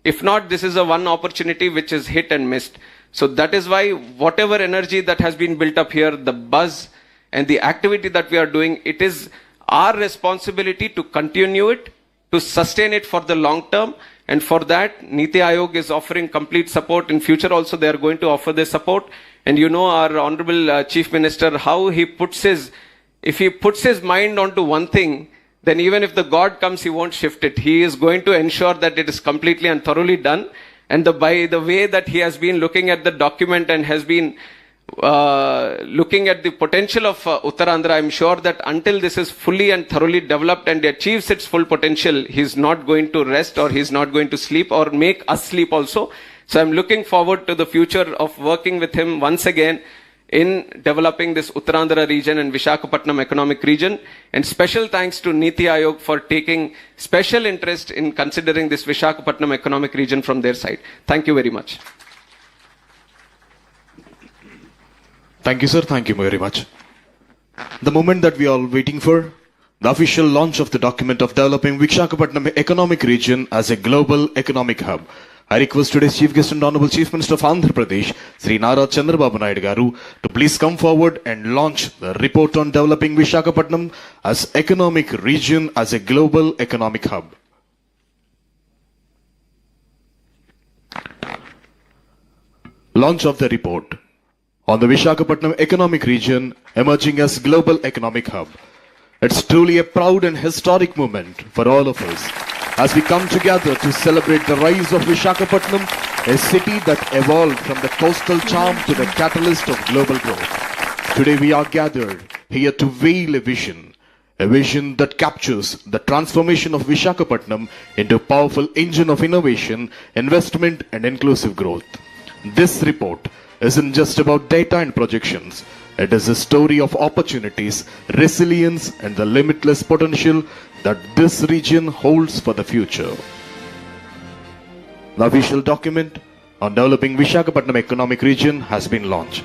If not, this is a one opportunity which is hit and missed. So that is why whatever energy that has been built up here, the buzz and the activity that we are doing, it is our responsibility to continue it, to sustain it for the long term. And for that, Niti Aayog is offering complete support. In future also, they are going to offer their support. And you know our Honorable Chief Minister, how he puts his, if he puts his mind onto one thing, then even if the God comes, he won't shift it. He is going to ensure that it is completely and thoroughly done. And by the way that he has been looking at the document and has been looking at the potential of Uttarandhra, I'm sure that until this is fully and thoroughly developed and achieves its full potential, he's not going to rest, or he's not going to sleep, or make us sleep also. So I'm looking forward to the future of working with him once again in developing this Uttarandhra region and Visakhapatnam economic region. And special thanks to Niti Aayog for taking special interest in considering this Visakhapatnam economic region from their side. Thank you very much. Thank you, sir. Thank you very much. The moment that we are all waiting for, the official launch of the document of developing Visakhapatnam economic region as a global economic hub. I request today's Chief Guest and Honorable Chief Minister of Andhra Pradesh, Sri Nara Chandrababu Naidu Garu, to please come forward and launch the report on developing Visakhapatnam as economic region as a global economic hub. Launch of the report on the Visakhapatnam economic region emerging as global economic hub. It's truly a proud and historic moment for all of us as we come together to celebrate the rise of Visakhapatnam, a city that evolved from the coastal charm to the catalyst of global growth. Today we are gathered here to veil a vision that captures the transformation of Visakhapatnam into a powerful engine of innovation, investment and inclusive growth. This report isn't just about data and projections. It is a story of opportunities, resilience and the limitless potential that this region holds for the future. The official document on developing Visakhapatnam economic region has been launched.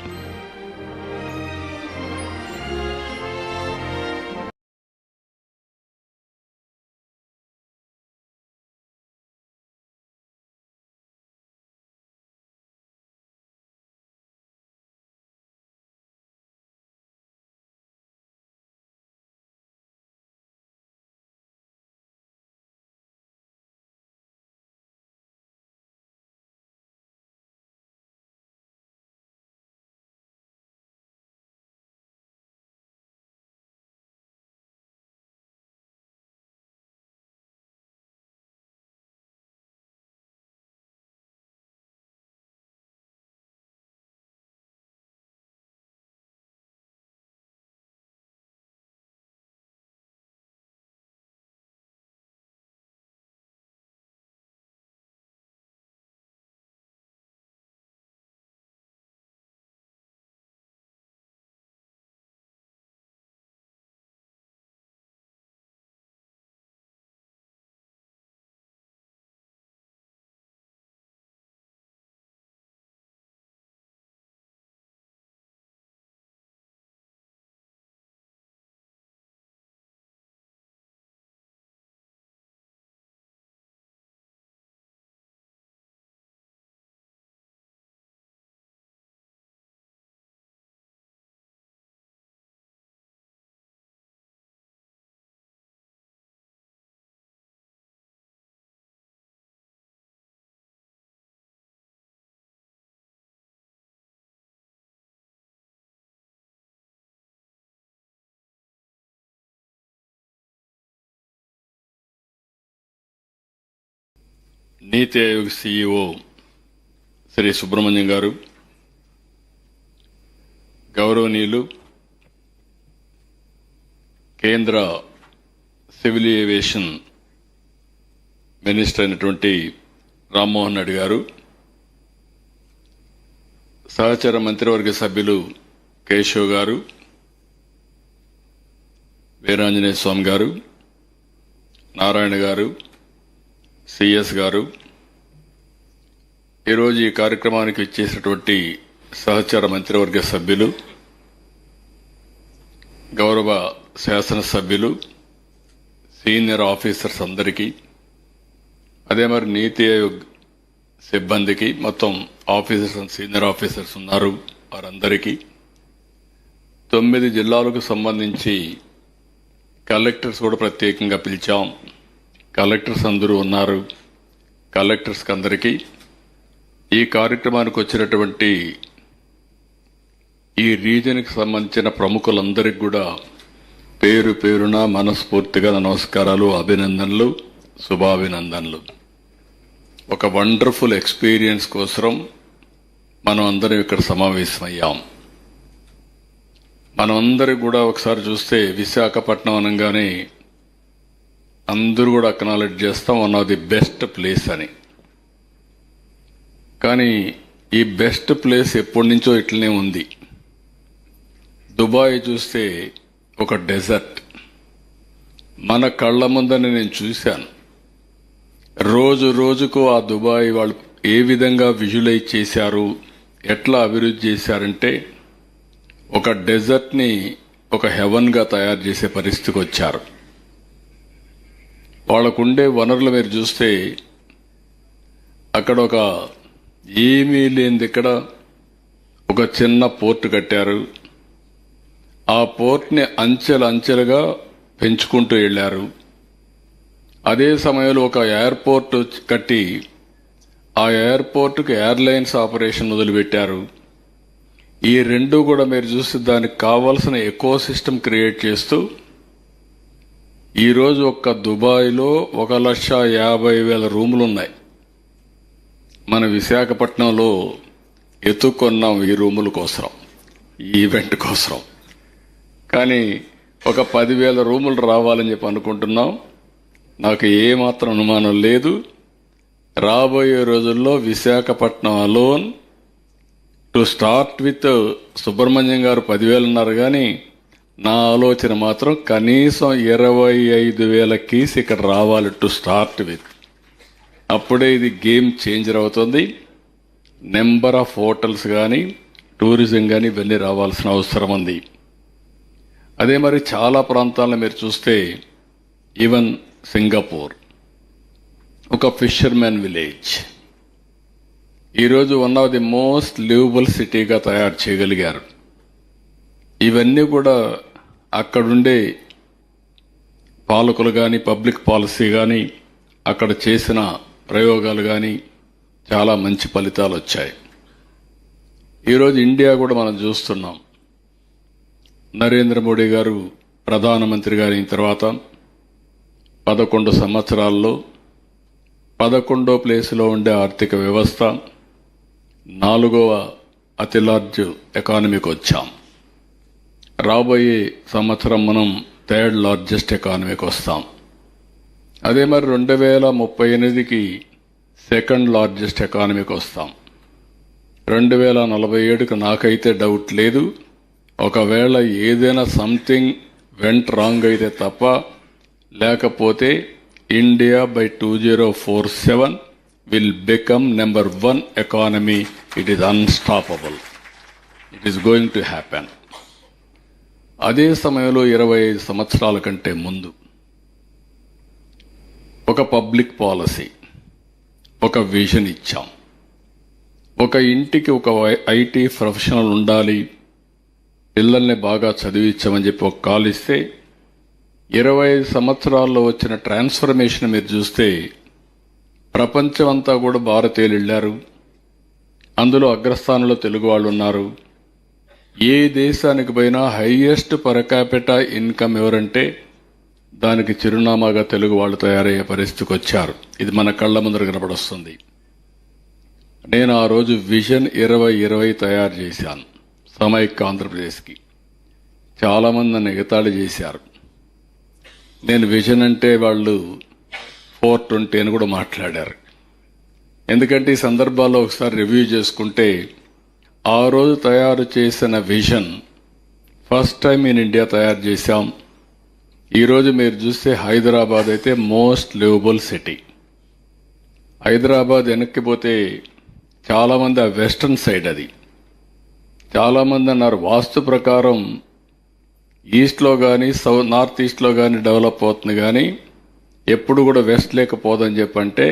NITI Aayog CEO Shri Subrahmanyam గారు, గౌరవనీయులు కేంద్ర civil aviation minister అయినటువంటి రామ్మోహన్ రెడ్డి గారు, సహచర మంత్రివర్గ సభ్యులు కేశవ్ గారు, వీరాంజనేయ స్వామి గారు, నారాయణ గారు, సిఎస్ గారు, ఈరోజు ఈ కార్యక్రమానికి ఇచ్చేసినటువంటి సహచర మంత్రివర్గ సభ్యులు, గౌరవ శాసనసభ్యులు, సీనియర్ ఆఫీసర్స్ అందరికీ, అదే మరి నీతి ఆయోగ్ సిబ్బందికి, మొత్తం ఆఫీసర్స్ అండ్ సీనియర్ ఆఫీసర్స్ ఉన్నారు వారందరికీ, 9 జిల్లాలకు సంబంధించి కలెక్టర్స్ కూడా ప్రత్యేకంగా పిలిచాం. కలెక్టర్స్ అందరూ ఉన్నారు. కలెక్టర్స్కి అందరికీ, ఈ కార్యక్రమానికి వచ్చినటువంటి ఈ రీజన్కి సంబంధించిన ప్రముఖులందరికీ కూడా పేరు పేరున మనస్ఫూర్తిగా నమస్కారాలు, అభినందనలు, శుభాభినందనలు. ఒక వండర్ఫుల్ ఎక్స్పీరియన్స్ కోసం మనం అందరం ఇక్కడ సమావేశమయ్యాం. మనం అందరం కూడా ఒకసారి చూస్తే విశాఖపట్నం అనగానే అందరూ కూడా అక్నాలెడ్జ్ చేస్తాం one of the best place అని. కానీ ఈ బెస్ట్ ప్లేస్ ఎప్పటి నుంచో ఇట్లనే ఉంది. దుబాయ్ చూస్తే ఒక డెజర్ట్ మన కళ్ళ ముందని నేను చూశాను. రోజు రోజుకు ఆ దుబాయ్ వాళ్ళు ఏ విధంగా విజువలైజ్ చేశారు, ఎట్లా అభివృద్ధి చేశారంటే ఒక డెజర్ట్ని ఒక హెవెన్గా తయారు చేసే పరిస్థితికి వచ్చారు. వాళ్ళకుండే వనరులు మీరు చూస్తే అక్కడ ఒక ఏమీ లేనిది ఇక్కడ ఒక చిన్న పోర్ట్ కట్టారు. ఆ పోర్ట్ని అంచెలుగా పెంచుకుంటూ వెళ్ళారు. అదే సమయంలో ఒక ఎయిర్పోర్ట్ కట్టి ఆ ఎయిర్పోర్ట్కి ఎయిర్లైన్స్ ఆపరేషన్ మొదలుపెట్టారు. ఈ రెండు కూడా మీరు చూస్తే దానికి కావాల్సిన ఎకో సిస్టమ్ క్రియేట్ చేస్తూ ఈరోజు ఒక్క దుబాయ్లో 1,50,000 రూములు ఉన్నాయి. మన విశాఖపట్నంలో ఎత్తుకొన్నాం ఈ రూముల కోసం, ఈ ఈవెంట్ కోసం. కానీ ఒక 10,000 రూములు రావాలని చెప్పి అనుకుంటున్నాం. నాకు ఏమాత్రం అనుమానం లేదు, రాబోయే రోజుల్లో Visakhapatnam alone to start with Subrahmanyam గారు 10,000 అన్నారు, కానీ నా ఆలోచన మాత్రం కనీసం 25,000 కీస్ ఇక్కడ రావాలి టు స్టార్ట్ విత్. అప్పుడే ఇది గేమ్ చేంజర్ అవుతుంది. నెంబర్ ఆఫ్ హోటల్స్ కానీ టూరిజం కానీ ఇవన్నీ రావాల్సిన అవసరం ఉంది. అదే మరి చాలా ప్రాంతాలను మీరు చూస్తే ఈవెన్ సింగపూర్ ఒక ఫిషర్మెన్ విలేజ్ ఈరోజు one of the most liveable సిటీగా తయారు చేయగలిగారు. ఇవన్నీ కూడా అక్కడుండే పాలకులు కానీ పబ్లిక్ పాలసీ కానీ అక్కడ చేసిన ప్రయోగాలు కానీ చాలా మంచి ఫలితాలు వచ్చాయి. ఈరోజు ఇండియా కూడా మనం చూస్తున్నాం. నరేంద్ర మోడీ గారు ప్రధానమంత్రి గారు అయిన తర్వాత 11 సంవత్సరాల్లో 11వ ప్లేసులో ఉండే ఆర్థిక వ్యవస్థ 4వ అతి లార్జ్ ఎకానమీకి వచ్చాం. రాబోయే సంవత్సరం మనం 3rd లార్జెస్ట్ ఎకానమీకి వస్తాం. అదే మరి 2038కి 2nd లార్జెస్ట్ ఎకానమీకి వస్తాం. 2047కి నాకైతే డౌట్ లేదు, ఒకవేళ ఏదైనా సంథింగ్ వెంట్ రాంగ్ అయితే తప్ప, లేకపోతే India by 2047 will become number 1 economy. It is unstoppable. It is going to happen. అదే సమయంలో 25 సంవత్సరాల కంటే ముందు ఒక పబ్లిక్ పాలసీ, ఒక విజన్ ఇచ్చాం. ఒక ఇంటికి ఒక ఐటీ ప్రొఫెషనల్ ఉండాలి, పిల్లల్ని బాగా చదివించామని చెప్పి ఒక కాల్ ఇస్తే 25 సంవత్సరాల్లో వచ్చిన ట్రాన్స్ఫర్మేషన్ మీరు చూస్తే ప్రపంచం అంతా కూడా భారతీయులు వెళ్ళారు. అందులో అగ్రస్థానంలో తెలుగు వాళ్ళు ఉన్నారు. ఏ దేశానికి పోయినా హైయెస్ట్ పర్ క్యాపిటా ఇన్కమ్ ఎవరంటే దానికి చిరునామాగా తెలుగు వాళ్ళు తయారయ్యే పరిస్థితికి వచ్చారు. ఇది మన కళ్ళ ముందర కనపడొస్తుంది. నేను ఆ రోజు విజన్ 2020 తయారు చేశాను సమైక్య ఆంధ్రప్రదేశ్కి. చాలామంది నన్ను ఎగతాళి చేశారు. నేను విజన్ అంటే వాళ్ళు 420 అని కూడా మాట్లాడారు. ఎందుకంటే ఈ సందర్భాల్లో ఒకసారి రివ్యూ చేసుకుంటే ఆ రోజు తయారు చేసిన vision first time in India తయారు చేశాం. ఈరోజు మీరు చూస్తే హైదరాబాద్ అయితే మోస్ట్ లివబుల్ సిటీ. హైదరాబాద్ వెనక్కిపోతే చాలామంది ఆ వెస్టర్న్ సైడ్, అది చాలామంది అన్నారు వాస్తు ప్రకారం ఈస్ట్లో కానీ నార్త్ ఈస్ట్లో కానీ డెవలప్ అవుతుంది, కానీ ఎప్పుడు కూడా వెస్ట్ లేకపోదని చెప్పంటే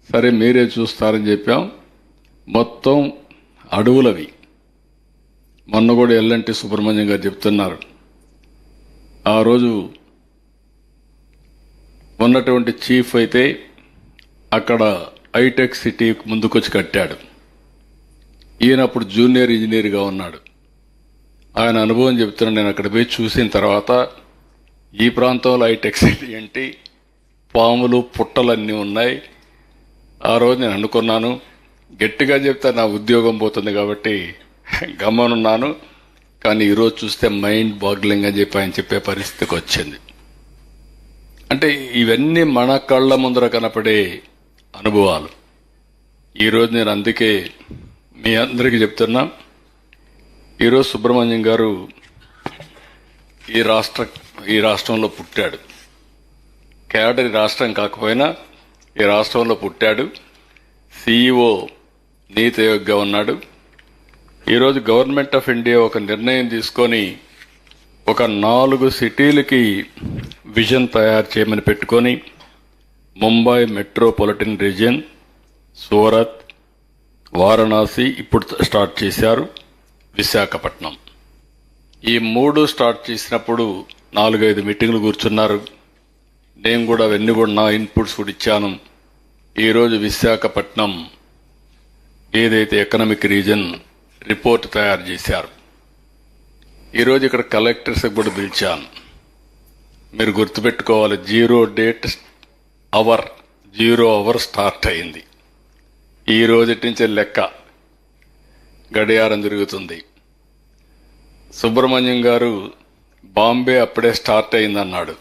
సరే మీరే చూస్తారని చెప్పాం. మొత్తం అడవులవి. మొన్న కూడా ఎల్లంటి సుబ్రహ్మణ్యం గారు చెప్తున్నారు, ఆ రోజు ఉన్నటువంటి చీఫ్ అయితే అక్కడ హైటెక్ సిటీ ముందుకొచ్చి కట్టాడు. ఈయన అప్పుడు జూనియర్ ఇంజనీర్గా ఉన్నాడు. ఆయన అనుభవం చెప్తున్నాడు. నేను అక్కడ పోయి చూసిన తర్వాత ఈ ప్రాంతంలో హైటెక్ సిటీ ఏంటి, పాములు పుట్టలన్నీ ఉన్నాయి. ఆ రోజు నేను అనుకున్నాను, గట్టిగా చెప్తే నా ఉద్యోగం పోతుంది కాబట్టి గమనున్నాను. కానీ ఈరోజు చూస్తే మైండ్ బాగ్లింగ్ అని చెప్పి ఆయన చెప్పే పరిస్థితికి వచ్చింది. అంటే ఇవన్నీ మన కళ్ళ ముందర కనపడే అనుభవాలు. ఈరోజు నేను అందుకే మీ అందరికీ చెప్తున్నా, ఈరోజు సుబ్రహ్మణ్యం గారు ఈ రాష్ట్రంలో పుట్టాడు. కేడర్ రాష్ట్రం కాకపోయినా ఈ రాష్ట్రంలో పుట్టాడు. CEO నీతి ఆయోగ్గా ఉన్నాడు. ఈరోజు గవర్నమెంట్ ఆఫ్ ఇండియా ఒక నిర్ణయం తీసుకొని ఒక 4 సిటీలకి విజన్ తయారు చేయమని పెట్టుకొని ముంబై మెట్రోపాలిటన్ రీజియన్, సూరత్, వారణాసి ఇప్పుడు స్టార్ట్ చేశారు, విశాఖపట్నం. ఈ 3 స్టార్ట్ చేసినప్పుడు 4-5 మీటింగ్లు కూర్చున్నారు. నేను కూడా అవన్నీ కూడా నా ఇన్పుట్స్ కూడా ఇచ్చాను. ఈరోజు విశాఖపట్నం ఏదైతే ఎకనామిక్ రీజన్ రిపోర్ట్ తయారు చేశారు. ఈరోజు ఇక్కడ కలెక్టర్స్ కూడా పిలిచాను. మీరు గుర్తుపెట్టుకోవాలి, 0 అవర్ స్టార్ట్ అయింది. ఈ రోజు నుంచి లెక్క గడియారం తిరుగుతుంది. సుబ్రహ్మణ్యం గారు బాంబే అప్పుడే స్టార్ట్ అయిందన్నాడు.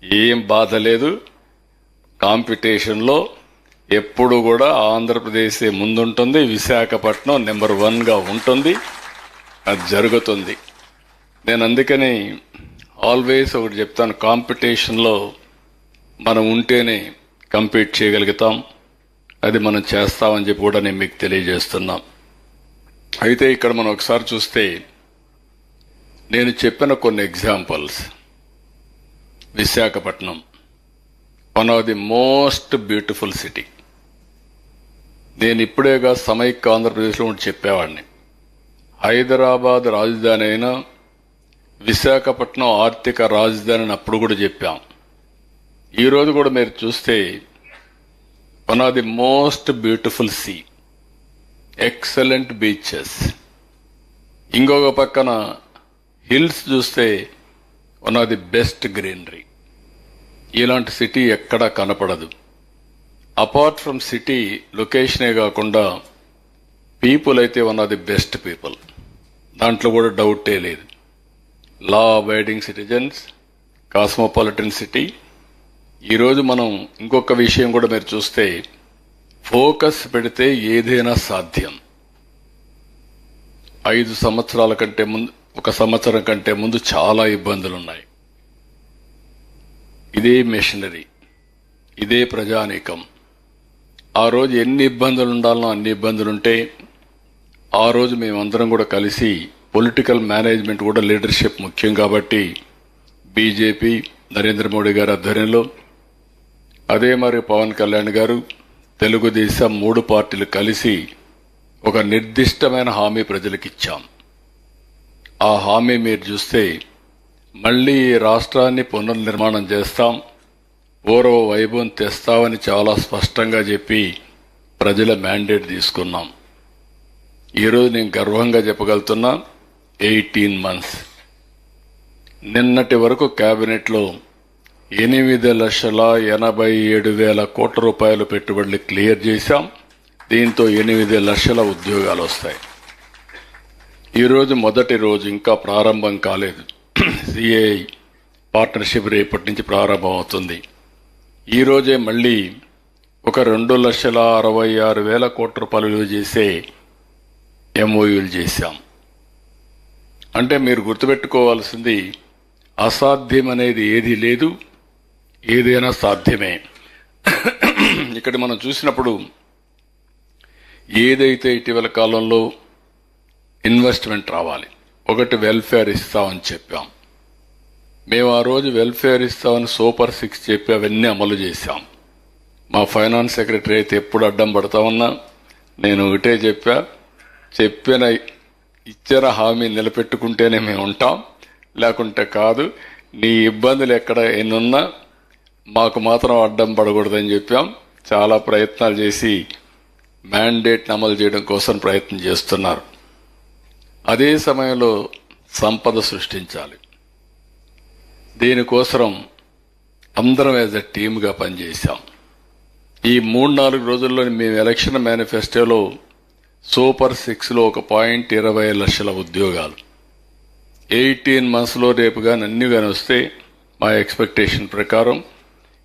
ఏం బాధ లేదు. కాంపిటీషన్లో ఎప్పుడు కూడా ఆంధ్రప్రదేశ్ ముందుంటుంది, విశాఖపట్నం నెంబర్ 1గా ఉంటుంది. అది జరుగుతుంది. నేను అందుకని ఆల్వేస్ ఒకటి చెప్తాను, కాంపిటీషన్లో మనం ఉంటేనే కంపీట్ చేయగలుగుతాం. అది మనం చేస్తామని చెప్పి కూడా నేను మీకు తెలియజేస్తున్నాం. అయితే ఇక్కడ మనం ఒకసారి చూస్తే నేను చెప్పిన కొన్ని examples. Visakhapatnam one of the most beautiful city. నేను ఇప్పుడేగా సమైక్య ఆంధ్రప్రదేశ్లో ఉండి చెప్పేవాడిని. హైదరాబాద్ రాజధాని అయినా విశాఖపట్నం ఆర్థిక రాజధాని అని అప్పుడు కూడా చెప్పాం. ఈరోజు కూడా మీరు చూస్తే one of the most beautiful see, excellent beaches. ఇంకొక పక్కన హిల్స్ చూస్తే one of the best greenery. ఇలాంటి సిటీ ఎక్కడా కనపడదు. అపార్ట్ ఫ్రమ్ సిటీ లొకేషనే కాకుండా పీపుల్ అయితే one of the best people, దాంట్లో కూడా డౌటే లేదు. Law abiding citizens, cosmopolitan city. ఈరోజు మనం ఇంకొక విషయం కూడా మీరు చూస్తే, ఫోకస్ పెడితే ఏదైనా సాధ్యం. 5 సంవత్సరాల కంటే ముందు, 1 సంవత్సరం కంటే ముందు చాలా ఇబ్బందులున్నాయి. ఇదే మెషినరీ, ఇదే ప్రజానీకం. ఆ రోజు ఎన్ని ఇబ్బందులు ఉండాలనో అన్ని ఇబ్బందులుంటే ఆ రోజు మేమందరం కూడా కలిసి, పొలిటికల్ మేనేజ్మెంట్ కూడా లీడర్షిప్ ముఖ్యం కాబట్టి బీజేపీ నరేంద్ర మోడీ గారి ఆధ్వర్యంలో, అదే మరి పవన్ కళ్యాణ్ గారు, తెలుగుదేశం 3 పార్టీలు కలిసి ఒక నిర్దిష్టమైన హామీ ప్రజలకు ఇచ్చాం. ఆ హామీ మీరు చూస్తే, మళ్లీ ఈ రాష్ట్రాన్ని పునర్నిర్మాణం చేస్తాం, పూర్వ వైభవం తెస్తామని చాలా స్పష్టంగా చెప్పి ప్రజల మ్యాండేట్ తీసుకున్నాం. ఈరోజు నేను గర్వంగా చెప్పగలుగుతున్నా, 18 months నిన్నటి వరకు కేబినెట్లో 8,87,000 కోట్ల రూపాయలు పెట్టుబడులు క్లియర్ చేశాం. దీంతో 8 లక్షల ఉద్యోగాలు వస్తాయి. ఈరోజు మొదటి రోజు, ఇంకా ప్రారంభం కాలేదు. సిఐ పార్ట్నర్షిప్ రేపటి నుంచి ప్రారంభం అవుతుంది. ఈరోజే మళ్ళీ ఒక 2,66,000 కోట్ల రూపాయలు విలువ చేసే ఎంఓయూలు చేశాం. అంటే మీరు గుర్తుపెట్టుకోవాల్సింది, అసాధ్యం అనేది ఏదీ లేదు, ఏదైనా సాధ్యమే. ఇక్కడ మనం చూసినప్పుడు ఏదైతే ఇటీవల కాలంలో ఇన్వెస్ట్మెంట్ రావాలి, ఒకటి వెల్ఫేర్ ఇస్తామని చెప్పాం. మేము ఆ రోజు వెల్ఫేర్ ఇస్తామని సూపర్ 6 చెప్పి అవన్నీ అమలు చేశాం. మా ఫైనాన్స్ సెక్రటరీ అయితే ఎప్పుడు అడ్డం పడతా ఉన్నా నేను ఒకటే చెప్పిన ఇచ్చిన హామీ నిలబెట్టుకుంటేనే మేము ఉంటాం, లేకుంటే కాదు. నీ ఇబ్బందులు ఎక్కడ ఎన్నున్నా మాకు మాత్రం అడ్డం పడకూడదని చెప్పాం. చాలా ప్రయత్నాలు చేసి మ్యాండేట్ని అమలు చేయడం కోసం ప్రయత్నం చేస్తున్నారు. అదే సమయంలో సంపద సృష్టించాలి. దీనికోసం అందరం యాజ్ ఎ టీమ్గా పనిచేశాం. ఈ 3-4 రోజుల్లో మేము ఎలక్షన్ మేనిఫెస్టోలో సూపర్ 6లో 1.20 లక్షల ఉద్యోగాలు, 18 monthsలో రేపు కానీ అన్ని కానీ వస్తే మా ఎక్స్పెక్టేషన్ ప్రకారం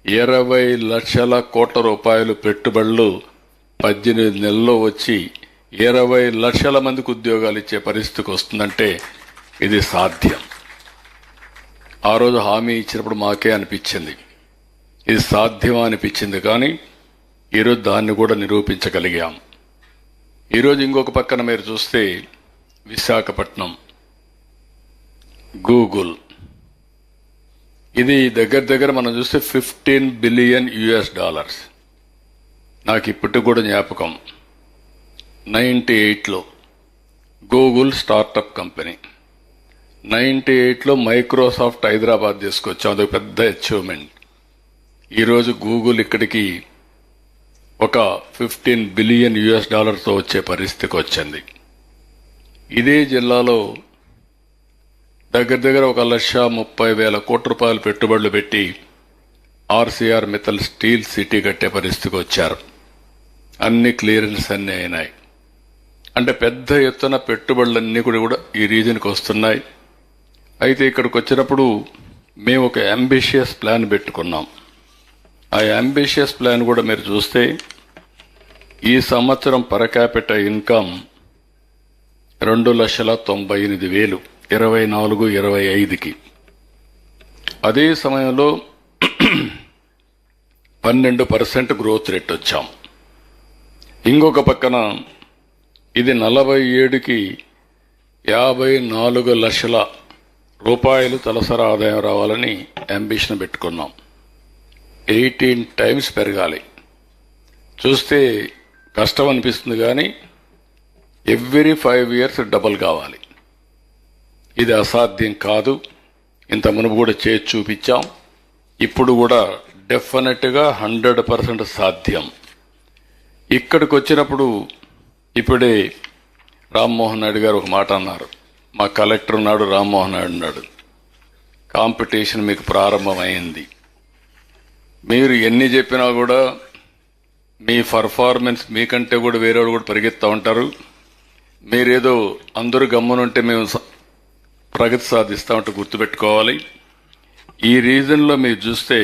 20 లక్షల కోట్ల రూపాయలు పెట్టుబడులు 18 నెలల్లో వచ్చి 20 లక్షల మందికి ఉద్యోగాలు ఇచ్చే పరిస్థితికి వస్తుందంటే ఇది సాధ్యం. ఆ రోజు హామీ ఇచ్చినప్పుడు మాకే అనిపించింది ఇది సాధ్యమా అనిపించింది, కానీ ఈరోజు దాన్ని కూడా నిరూపించగలిగాం. ఈరోజు ఇంకొక పక్కన మీరు చూస్తే విశాఖపట్నం, గూగుల్, ఇది దగ్గర మనం చూస్తే $15 బిలియన్. నాకు ఇప్పటికి కూడా జ్ఞాపకం, 98లో గూగుల్ స్టార్టప్ కంపెనీ, 98లో మైక్రోసాఫ్ట్ హైదరాబాద్ తీసుకొచ్చాం. అదొక పెద్ద అచీవ్మెంట్. ఈరోజు గూగుల్ ఇక్కడికి ఒక $15 బిలియన్ తో వచ్చే పరిస్థితికి వచ్చింది. ఇదే జిల్లాలో దగ్గర 1,30,000 కోట్ల రూపాయలు పెట్టుబడులు పెట్టి ఆర్సీఆర్ మిత్తల్ స్టీల్ సిటీ కట్టే పరిస్థితికి వచ్చారు. అన్ని క్లియరెన్స్ అన్నీ అయినాయి. అంటే పెద్ద ఎత్తున పెట్టుబడులన్నీ కూడా ఈ రీజన్కి వస్తున్నాయి. అయితే ఇక్కడికి వచ్చినప్పుడు మేము ఒక అంబిషియస్ ప్లాన్ పెట్టుకున్నాం. ఆ అంబిషియస్ ప్లాన్ కూడా మీరు చూస్తే ఈ సంవత్సరం పర్ క్యాపిటా ఇన్కమ్ 2,98,000 24-25కి. అదే సమయంలో 12% గ్రోత్ రేట్ వచ్చాం. ఇంకొక పక్కన ఇది 47కి 54 లక్షల రూపాయలు తలసరి ఆదాయం రావాలని అంబిషన్ పెట్టుకున్నాం. 18 times పెరగాలి. చూస్తే కష్టం అనిపిస్తుంది, కానీ ఎవ్రీ 5 years డబుల్ కావాలి. ఇది అసాధ్యం కాదు. ఇంత మునుపు కూడా చేసి చూపించాం. ఇప్పుడు కూడా డెఫినెట్గా 100% సాధ్యం. ఇక్కడికి వచ్చినప్పుడు ఇప్పుడే రామ్మోహన్ నాయుడు గారు ఒక మాట అన్నారు. మా కలెక్టర్ ఉన్నాడు, రామ్మోహన్ నాయుడు ఉన్నాడు, కాంపిటీషన్ మీకు ప్రారంభమైంది. మీరు ఎన్ని చెప్పినా కూడా మీ పర్ఫార్మెన్స్ మీకంటే కూడా వేరేవాడు కూడా పరిగెత్తా ఉంటారు. మీరేదో అందరూ గమ్మునుంటే మేము ప్రగతి సాధిస్తామంటే గుర్తుపెట్టుకోవాలి. ఈ రీజన్లో మీరు చూస్తే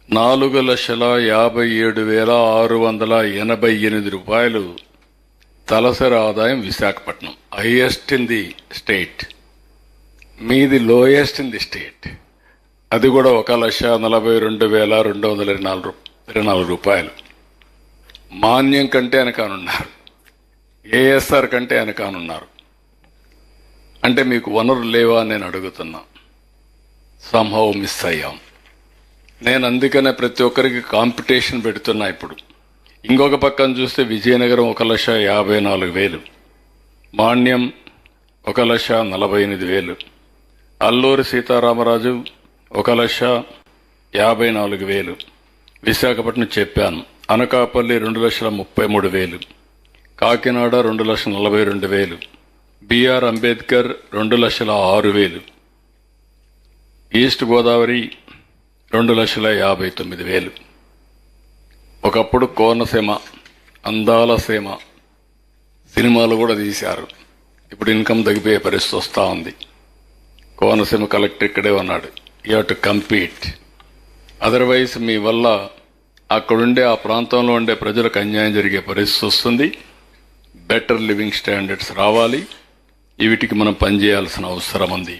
4,57,688 రూపాయలు తలసరి ఆదాయం Visakhapatnam, highest in the state. మీది లోయెస్ట్ ఇన్ ది స్టేట్. అది కూడా 1,42,224 రూపాయలు. మాన్యం కంటే వెనకానున్నారు, ఏఎస్ఆర్ కంటే వెనకానున్నారు. అంటే మీకు వనరులు లేవా అని నేను అడుగుతున్నా. సంహవ్ మిస్ అయ్యాం. నేను అందుకనే ప్రతి ఒక్కరికి కాంపిటీషన్ పెడుతున్నా. ఇప్పుడు ఇంకొక పక్కన చూస్తే విజయనగరం 1,54,000, మాన్యం 1,48,000, అల్లూరి సీతారామరాజు 1,54,000, విశాఖపట్నం చెప్పాను, అనకాపల్లి 2,33,000, కాకినాడ 2,42,000, బిఆర్ అంబేద్కర్ 2,06,000, ఈస్ట్ గోదావరి 2,59,000. ఒకప్పుడు కోనసీమ, అందాల సీమ సినిమాలు కూడా తీశారు. ఇప్పుడు ఇన్కమ్ తగ్గిపోయే పరిస్థితి వస్తూ ఉంది. కోనసీమ కలెక్టర్ ఇక్కడే ఉన్నాడు. You have to compete. Otherwise మీ వల్ల అక్కడుండే ఆ ప్రాంతంలో ఉండే ప్రజలకు అన్యాయం జరిగే పరిస్థితి వస్తుంది. బెటర్ లివింగ్ స్టాండర్డ్స్ రావాలి. వీటికి మనం పనిచేయాల్సిన అవసరం ఉంది.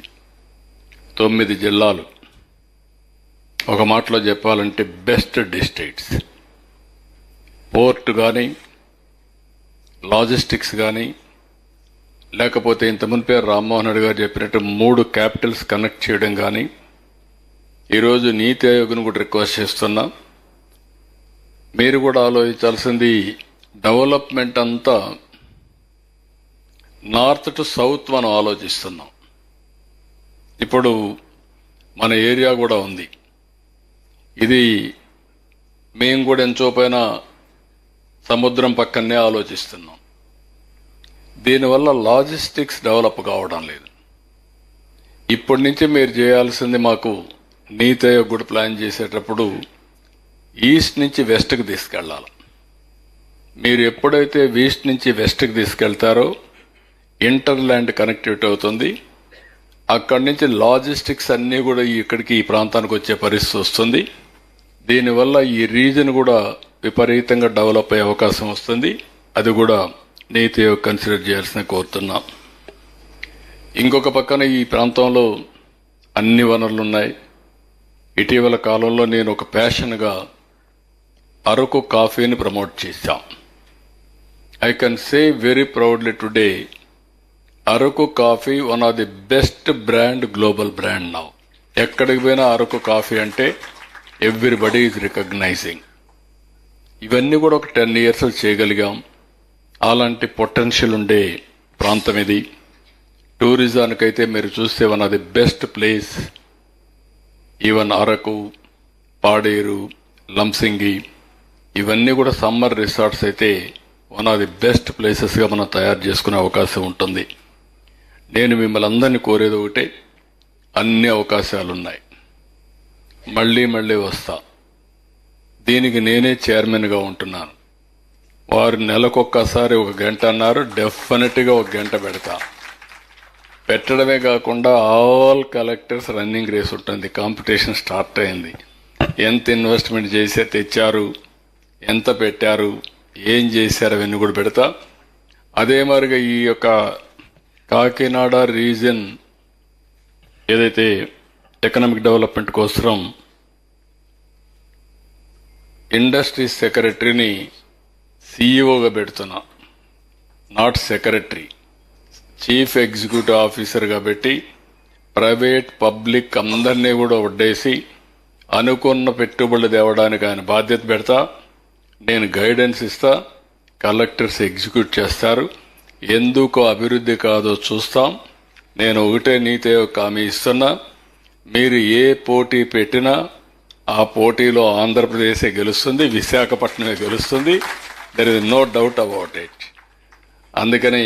9 జిల్లాలు, ఒక మాటలో చెప్పాలంటే బెస్ట్ డిస్ట్రిక్ట్స్. పోర్ట్ కానీ, లాజిస్టిక్స్ కానీ, లేకపోతే ఇంత మునిపే రామ్మోహన్ రెడ్డి గారు చెప్పినట్టు 3 క్యాపిటల్స్ కనెక్ట్ చేయడం కానీ, ఈరోజు నీతి ఆయోగ్ను కూడా రిక్వెస్ట్ చేస్తున్నా. మీరు కూడా ఆలోచించాల్సింది, డెవలప్మెంట్ అంతా నార్త్ టు సౌత్ మనం ఆలోచిస్తున్నాం. ఇప్పుడు మన ఏరియా కూడా ఉంది. ఇది మేము కూడా ఎంచోపైన సముద్రం పక్కనే ఆలోచిస్తున్నాం. దీనివల్ల లాజిస్టిక్స్ డెవలప్ కావడం లేదు. ఇప్పటి నుంచి మీరు చేయాల్సింది, మాకు నీతి ఆయోగ్ కూడా ప్లాన్ చేసేటప్పుడు ఈస్ట్ నుంచి వెస్ట్కి తీసుకెళ్లాలి. మీరు ఎప్పుడైతే ఈస్ట్ నుంచి వెస్ట్కి తీసుకెళ్తారో ఇంటర్లాండ్ కనెక్టివిటీ అవుతుంది. అక్కడి నుంచి లాజిస్టిక్స్ అన్నీ కూడా ఇక్కడికి ఈ ప్రాంతానికి వచ్చే పరిస్థితి వస్తుంది. దీనివల్ల ఈ రీజన్ కూడా విపరీతంగా డెవలప్ అయ్యే అవకాశం వస్తుంది. అది కూడా నీతి ఆయోగ్ కన్సిడర్ చేయాల్సిన కోరుతున్నాం. ఇంకొక పక్కన ఈ ప్రాంతంలో అన్ని వనరులు ఉన్నాయి. ఇటీవల కాలంలో నేను ఒక ప్యాషన్గా అరకు కాఫీని ప్రమోట్ చేశాం. I can say very proudly today, Araku coffee one of the best brand, global brand now. ఎక్కడికి పోయినా అరకు కాఫీ అంటే ఎవ్రీబడి ఈజ్ రికగ్నైజింగ్. ఇవన్నీ కూడా ఒక 10 years చేయగలిగాం. అలాంటి పొటెన్షియల్ ఉండే ప్రాంతం ఇది. టూరిజానికైతే మీరు చూస్తే one of the best place. Even Araku, Paderu, Lambasingi ఇవన్నీ కూడా సమ్మర్ రిసార్ట్స్ అయితే వన్ ఆఫ్ ది బెస్ట్ ప్లేసెస్గా మనం తయారు చేసుకునే అవకాశం ఉంటుంది. నేను మిమ్మల్ని అందరినీ కోరేది ఒకటే, అన్ని అవకాశాలున్నాయి. మళ్ళీ మళ్ళీ వస్తా. దీనికి నేనే చైర్మన్గా ఉంటున్నాను. వారు నెలకొక్కసారి 1 గంట అన్నారు. డెఫినెట్గా 1 గంట పెడతా. పెట్టడమే కాకుండా ఆల్ కలెక్టర్స్ రన్నింగ్ రేస్ ఉంటుంది. కాంపిటీషన్ స్టార్ట్ అయింది. ఎంత ఇన్వెస్ట్మెంట్ చేసే తెచ్చారు, ఎంత పెట్టారు, ఏం చేశారు, అవన్నీ కూడా పెడతా. అదే మరిగా ఈ యొక్క కాకినాడ రీజన్ ఏదైతే ఎకనామిక్ డెవలప్మెంట్ కోసం ఇండస్ట్రీ సెక్రటరీని సీఈఓగా పెడుతున్నా. నాట్ సెక్రటరీ, చీఫ్ ఎగ్జిక్యూటివ్ ఆఫీసర్గా పెట్టి ప్రైవేట్ పబ్లిక్ అందరినీ కూడా వడ్డేసి అనుకున్న పెట్టుబడులు తేవడానికి ఆయన బాధ్యత పెడతా. నేను గైడెన్స్ ఇస్తా, కలెక్టర్స్ ఎగ్జిక్యూట్ చేస్తారు. ఎందుకు అభివృద్ధి కాదో చూస్తాం. నేను ఒకటే నీతి ఆయోగ్ హామీ ఇస్తున్నా, మీరు ఏ పోటీ పెట్టినా ఆ పోటీలో ఆంధ్రప్రదేశే గెలుస్తుంది, విశాఖపట్నమే గెలుస్తుంది. There is no doubt about it. అందుకని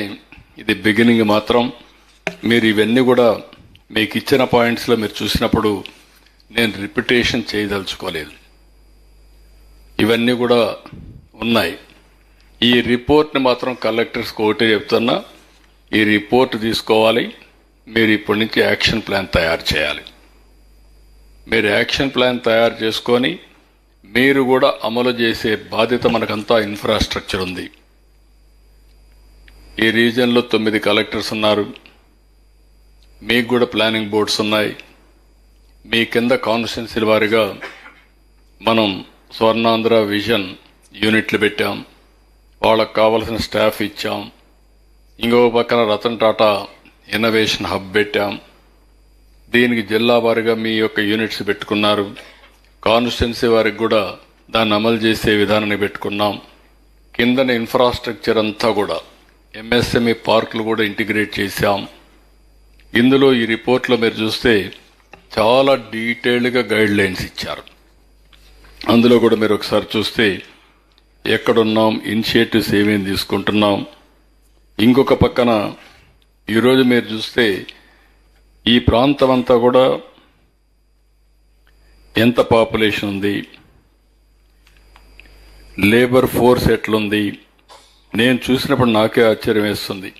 ఇది బిగినింగ్ మాత్రం. మీరు ఇవన్నీ కూడా మీకు ఇచ్చిన పాయింట్స్లో మీరు చూసినప్పుడు నేను రిపిటేషన్ చేయదలుచుకోలేదు. ఇవన్నీ కూడా ఉన్నాయి. ఈ రిపోర్ట్ని మాత్రం కలెక్టర్స్కి ఒకటే చెప్తున్నా, ఈ రిపోర్ట్ తీసుకోవాలి. మీరు ఇప్పటి నుంచి యాక్షన్ ప్లాన్ తయారు చేయాలి. మీరు యాక్షన్ ప్లాన్ తయారు చేసుకొని మీరు కూడా అమలు చేసే బాధ్యత మనకంతా ఇన్ఫ్రాస్ట్రక్చర్ ఉంది. ఈ రీజన్లో 9 కలెక్టర్స్ ఉన్నారు. మీకు కూడా ప్లానింగ్ బోర్డ్స్ ఉన్నాయి. మీ కింద కాన్స్టిట్యున్సీల వారిగా మనం స్వర్ణాంధ్ర విజన్ యూనిట్లు పెట్టాం. వాళ్ళకు కావలసిన స్టాఫ్ ఇచ్చాం. ఇంకో పక్కన రతన్ టాటా ఇన్నోవేషన్ హబ్ పెట్టాం. దీనికి జిల్లా వారిగా మీ యొక్క యూనిట్స్ పెట్టుకున్నారు. కాన్స్టిట్యున్సీ వారికి కూడా దాన్ని అమలు చేసే విధానాన్ని పెట్టుకున్నాం. కిందన ఇన్ఫ్రాస్ట్రక్చర్ అంతా కూడా ఎంఎస్ఎంఈ పార్కులు కూడా ఇంటిగ్రేట్ చేశాం. ఇందులో ఈ రిపోర్ట్లో మీరు చూస్తే చాలా డీటెయిల్డ్గా గైడ్ లైన్స్ ఇచ్చారు. అందులో కూడా మీరు ఒకసారి చూస్తే ఎక్కడున్నాం, ఇనిషియేటివ్స్ ఏమేమి తీసుకుంటున్నాం. ఇంకొక పక్కన ఈరోజు మీరు చూస్తే ఈ ప్రాంతం అంతా కూడా ఎంత పాపులేషన్ ఉంది, లేబర్ ఫోర్స్ ఎట్లుంది, నేను చూసినప్పుడు నాకే ఆశ్చర్యం వేస్తుంది.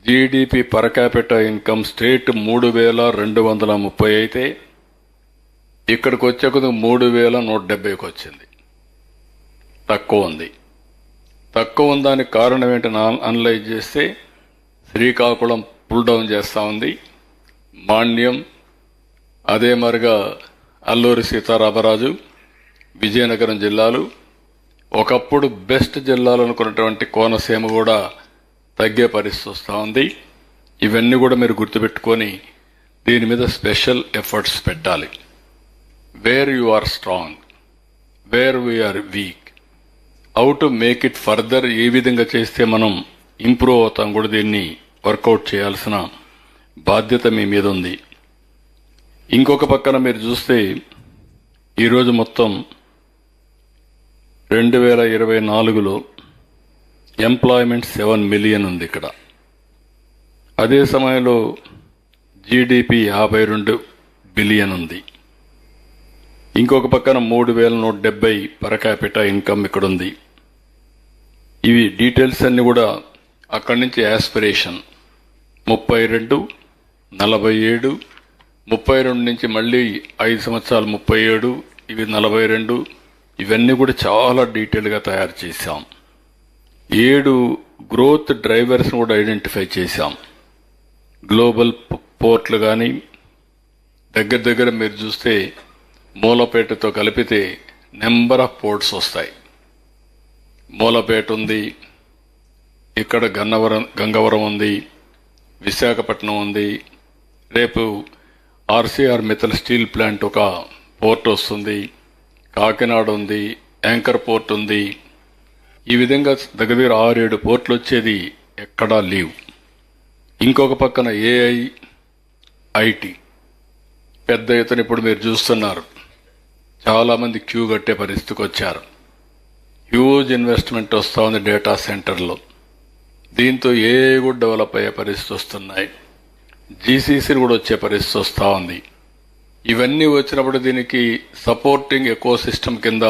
GDP per capital income state 3,230 అయితే ఇక్కడికి వచ్చే కొద్దిగా 3,170కి వచ్చింది. తక్కువ ఉంది. తక్కువ ఉందానికి కారణం ఏంటని అనలైజ్ చేస్తే శ్రీకాకుళం పుల్ డౌన్ చేస్తూ ఉంది, మాండ్యం, అదే మరిగా అల్లూరి సీతారామరాజు, విజయనగరం జిల్లాలు, ఒకప్పుడు బెస్ట్ జిల్లాలు అనుకున్నటువంటి కోనసీమ కూడా తగ్గే పరిస్థితి వస్తూ ఉంది. ఇవన్నీ కూడా మీరు గుర్తుపెట్టుకొని దీని మీద స్పెషల్ ఎఫర్ట్స్ పెట్టాలి. Where you are strong, where we are weak, how to make it further, ఏ విధంగా చేస్తే మనం ఇంప్రూవ్ అవుతాం కూడా దీన్ని వర్కౌట్ చేయాల్సిన బాధ్యత మీ మీద ఉంది. ఇంకొక పక్కన మీరు చూస్తే ఈరోజు మొత్తం 2024లో ఎంప్లాయ్మెంట్ 7 మిలియన్ ఉంది ఇక్కడ. అదే సమయంలో జీడిపి 52 బిలియన్ ఉంది. ఇంకొక పక్కన 3,170 పర్ క్యాపిటల్ ఇన్కమ్ ఇక్కడ ఉంది. ఇవి డీటెయిల్స్ అన్ని కూడా అక్కడి నుంచి యాస్పిరేషన్ 32, 47, 32 నుంచి మళ్ళీ 5 సంవత్సరాలు 37, ఇవి 42, ఇవన్నీ కూడా చాలా డీటెయిల్గా తయారు చేశాం. 7 గ్రోత్ డ్రైవర్స్ను కూడా ఐడెంటిఫై చేశాం. గ్లోబల్ పోర్ట్లు కానీ దగ్గర మీరు చూస్తే మూలపేటతో కలిపితే నెంబర్ ఆఫ్ పోర్ట్స్ వస్తాయి. మూలపేట ఉంది, ఇక్కడ గంగవరం ఉంది, విశాఖపట్నం ఉంది, రేపు ఆర్సీఆర్ మిథల్ స్టీల్ ప్లాంట్ ఒక పోర్ట్ వస్తుంది, కాకినాడ ఉంది, యాంకర్ పోర్ట్ ఉంది. ఈ విధంగా దగ్గర 6-7 పోర్ట్లు వచ్చేది ఎక్కడా లీవ్. ఇంకొక పక్కన ఏఐ, ఐటీ పెద్ద ఎత్తున ఇప్పుడు మీరు చూస్తున్నారు, చాలామంది క్యూ కట్టే పరిస్థితికి వచ్చారు. హ్యూజ్ ఇన్వెస్ట్మెంట్ వస్తూ ఉంది డేటా సెంటర్లో. దీంతో ఏఐ కూడా డెవలప్ అయ్యే పరిస్థితి వస్తున్నాయి. జీసీసీలు కూడా వచ్చే పరిస్థితి వస్తూ ఉంది. ఇవన్నీ వచ్చినప్పుడు దీనికి సపోర్టింగ్ ఎకో సిస్టమ్ కింద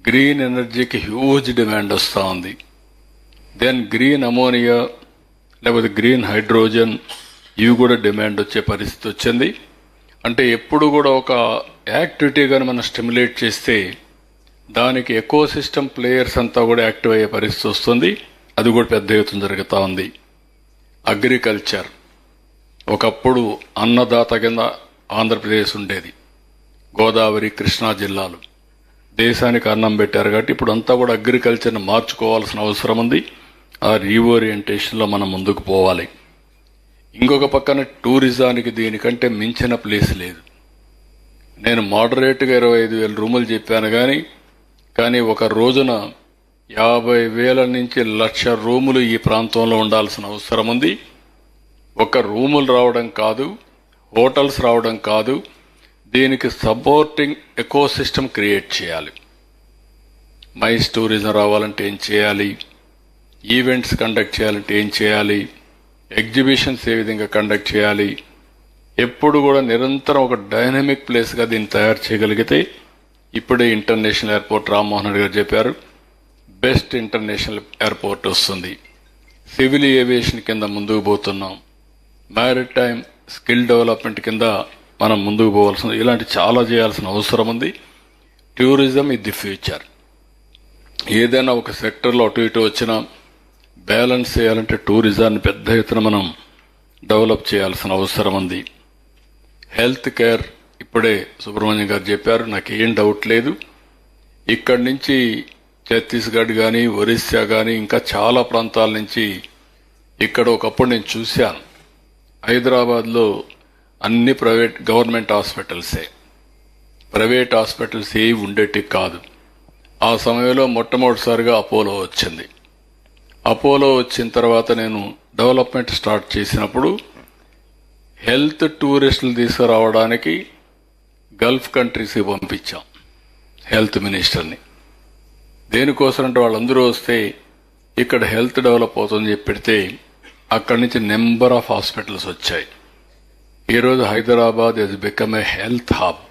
గ్రీన్ ఎనర్జీకి హ్యూజ్ డిమాండ్ వస్తూ ఉంది. దెన్ గ్రీన్ అమోనియా లేకపోతే గ్రీన్ హైడ్రోజన్, ఇవి కూడా డిమాండ్ వచ్చే పరిస్థితి వచ్చింది. అంటే ఎప్పుడు కూడా ఒక యాక్టివిటీ కానీ మనం స్టిమ్యులేట్ చేస్తే దానికి ఎకో సిస్టమ్ ప్లేయర్స్ అంతా కూడా యాక్టివ్ అయ్యే పరిస్థితి వస్తుంది. అది కూడా పెద్ద ఎత్తున జరుగుతూ ఉంది. అగ్రికల్చర్ ఒకప్పుడు అన్నదాత కింద ఆంధ్రప్రదేశ్ ఉండేది. గోదావరి, కృష్ణా జిల్లాలు దేశానికి అన్నం పెట్టారు కాబట్టి ఇప్పుడు అంతా కూడా అగ్రికల్చర్ని మార్చుకోవాల్సిన అవసరం ఉంది. ఆ రీఓరియంటేషన్లో మనం ముందుకు పోవాలి. ఇంకొక పక్కన టూరిజానికి దీనికంటే మించిన ప్లేస్ లేదు. నేను మోడరేట్గా 25,000 రూములు చెప్పాను కానీ ఒక రోజున 50,000 నుంచి 1,00,000 రూములు ఈ ప్రాంతంలో ఉండాల్సిన అవసరం ఉంది. ఒక రూములు రావడం కాదు, హోటల్స్ రావడం కాదు, దీనికి సపోర్టింగ్ ఎకో సిస్టమ్ క్రియేట్ చేయాలి. మైస్ టూరిజం రావాలంటే ఏం చేయాలి, ఈవెంట్స్ కండక్ట్ చేయాలంటే ఏం చేయాలి, ఎగ్జిబిషన్స్ ఏ విధంగా కండక్ట్ చేయాలి, ఎప్పుడు కూడా నిరంతరం ఒక డైనమిక్ ప్లేస్గా దీన్ని తయారు చేయగలిగితే, ఇప్పుడే ఇంటర్నేషనల్ ఎయిర్పోర్ట్ రామ్మోహన్ రెడ్డి గారు చెప్పారు, బెస్ట్ ఇంటర్నేషనల్ ఎయిర్పోర్ట్ వస్తుంది. సివిల్ ఏవియేషన్ కింద ముందుకు పోతున్నాం. మ్యారిటైమ్ స్కిల్ డెవలప్మెంట్ కింద మనం ముందుకు పోవాల్సిన, ఇలాంటి చాలా చేయాల్సిన అవసరం ఉంది. Tourism is the future. ఏదైనా ఒక సెక్టర్లో అటు ఇటు వచ్చినా బ్యాలెన్స్ చేయాలంటే టూరిజాన్ని పెద్ద ఎత్తున మనం డెవలప్ చేయాల్సిన అవసరం ఉంది. హెల్త్ కేర్ ఇప్పుడే సుబ్రహ్మణ్యం గారు చెప్పారు, నాకు ఏం డౌట్ లేదు. ఇక్కడి నుంచి ఛత్తీస్గఢ్ కానీ, ఒరిస్సా కానీ ఇంకా చాలా ప్రాంతాల నుంచి ఇక్కడ ఒకప్పుడు నేను చూశాను. హైదరాబాద్లో అన్ని గవర్నమెంట్ హాస్పిటల్సే, ప్రైవేట్ హాస్పిటల్స్ ఏవి ఉండేటి కాదు. ఆ సమయంలో మొట్టమొదటిసారిగా అపోలో వచ్చింది. అపోలో వచ్చిన తర్వాత నేను డెవలప్మెంట్ స్టార్ట్ చేసినప్పుడు హెల్త్ టూరిస్టులు తీసుకురావడానికి గల్ఫ్ కంట్రీస్కి పంపించాం హెల్త్ మినిస్టర్ని. దేనికోసం అంటే వాళ్ళందరూ వస్తే ఇక్కడ హెల్త్ డెవలప్ అవుతుందని చెప్పి పెడితే అక్కడి నుంచి నెంబర్ ఆఫ్ హాస్పిటల్స్ వచ్చాయి. ఈరోజు Hyderabad he's become a health hub.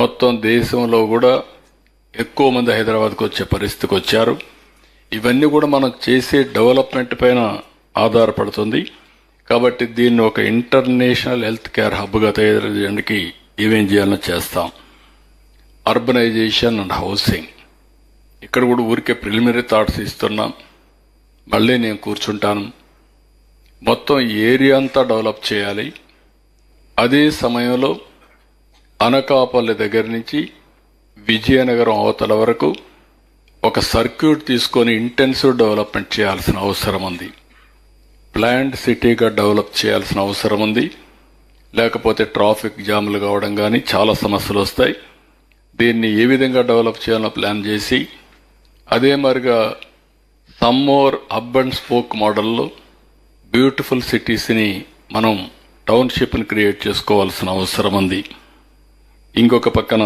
మొత్తం దేశంలో కూడా ఎక్కువ మంది హైదరాబాద్కు వచ్చే పరిస్థితికి వచ్చారు. ఇవన్నీ కూడా మనం చేసే డెవలప్మెంట్ పైన ఆధారపడుతుంది. కాబట్టి దీన్ని ఒక ఇంటర్నేషనల్ హెల్త్ కేర్ హబ్గా తయారు చేయడానికి ఏమేం చేయాలో చేస్తాం. అర్బనైజేషన్ అండ్ హౌసింగ్, ఇక్కడ కూడా ఊరికే ప్రిలిమినరీ థాట్స్ ఇస్తున్నాం. మళ్ళీ నేను కూర్చుంటాను. మొత్తం ఏరియా అంతా డెవలప్ చేయాలి. అదే సమయంలో అనకాపల్లి దగ్గర నుంచి విజయనగరం అవతల వరకు ఒక సర్క్యూట్ తీసుకొని ఇంటెన్సివ్ డెవలప్మెంట్ చేయాల్సిన అవసరం ఉంది. ప్లాంట్ సిటీగా డెవలప్ చేయాల్సిన అవసరం ఉంది. లేకపోతే ట్రాఫిక్ జాములు కావడం కానీ చాలా సమస్యలు వస్తాయి. దీన్ని ఏ విధంగా డెవలప్ చేయాలో ప్లాన్ చేసి, అదే మరిగా some more hub and spoke మోడల్లో బ్యూటిఫుల్ సిటీస్ని మనం టౌన్షిప్ని క్రియేట్ చేసుకోవాల్సిన అవసరం ఉంది. ఇంకొక పక్కన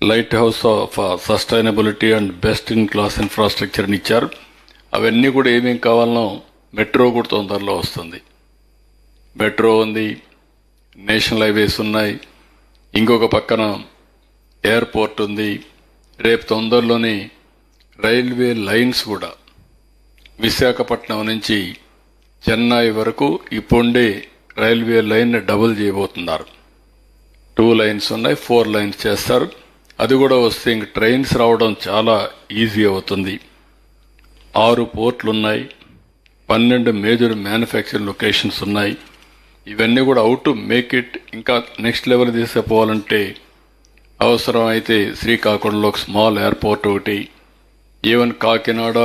light house of sustainability and best in class ఇన్ఫ్రాస్ట్రక్చర్ని ఇచ్చారు. అవన్నీ కూడా ఏమేం కావాలనో మెట్రో కూడా తొందరలో వస్తుంది. మెట్రో ఉంది, నేషనల్ హైవేస్ ఉన్నాయి, ఇంకొక పక్కన ఎయిర్పోర్ట్ ఉంది. రేపు తొందరలోనే రైల్వే లైన్స్ కూడా విశాఖపట్నం నుంచి చెన్నై వరకు ఇప్పుడే రైల్వే లైన్ డబుల్ చేయబోతున్నారు. 2 లైన్స్ ఉన్నాయి, 4 లైన్స్ చేస్తారు. అది కూడా వస్తే ఇంక ట్రైన్స్ రావడం చాలా ఈజీ అవుతుంది. 6 పోర్ట్లు ఉన్నాయి, 12 మేజర్ మ్యానుఫ్యాక్చరింగ్ లొకేషన్స్ ఉన్నాయి. ఇవన్నీ కూడా అవుట్ టు మేక్ ఇట్ ఇంకా నెక్స్ట్ లెవెల్ తీసుకుపోవాలంటే అవసరం అయితే శ్రీకాకుళంలో ఒక స్మాల్ ఎయిర్పోర్ట్ ఒకటి, ఈవెన్ కాకినాడ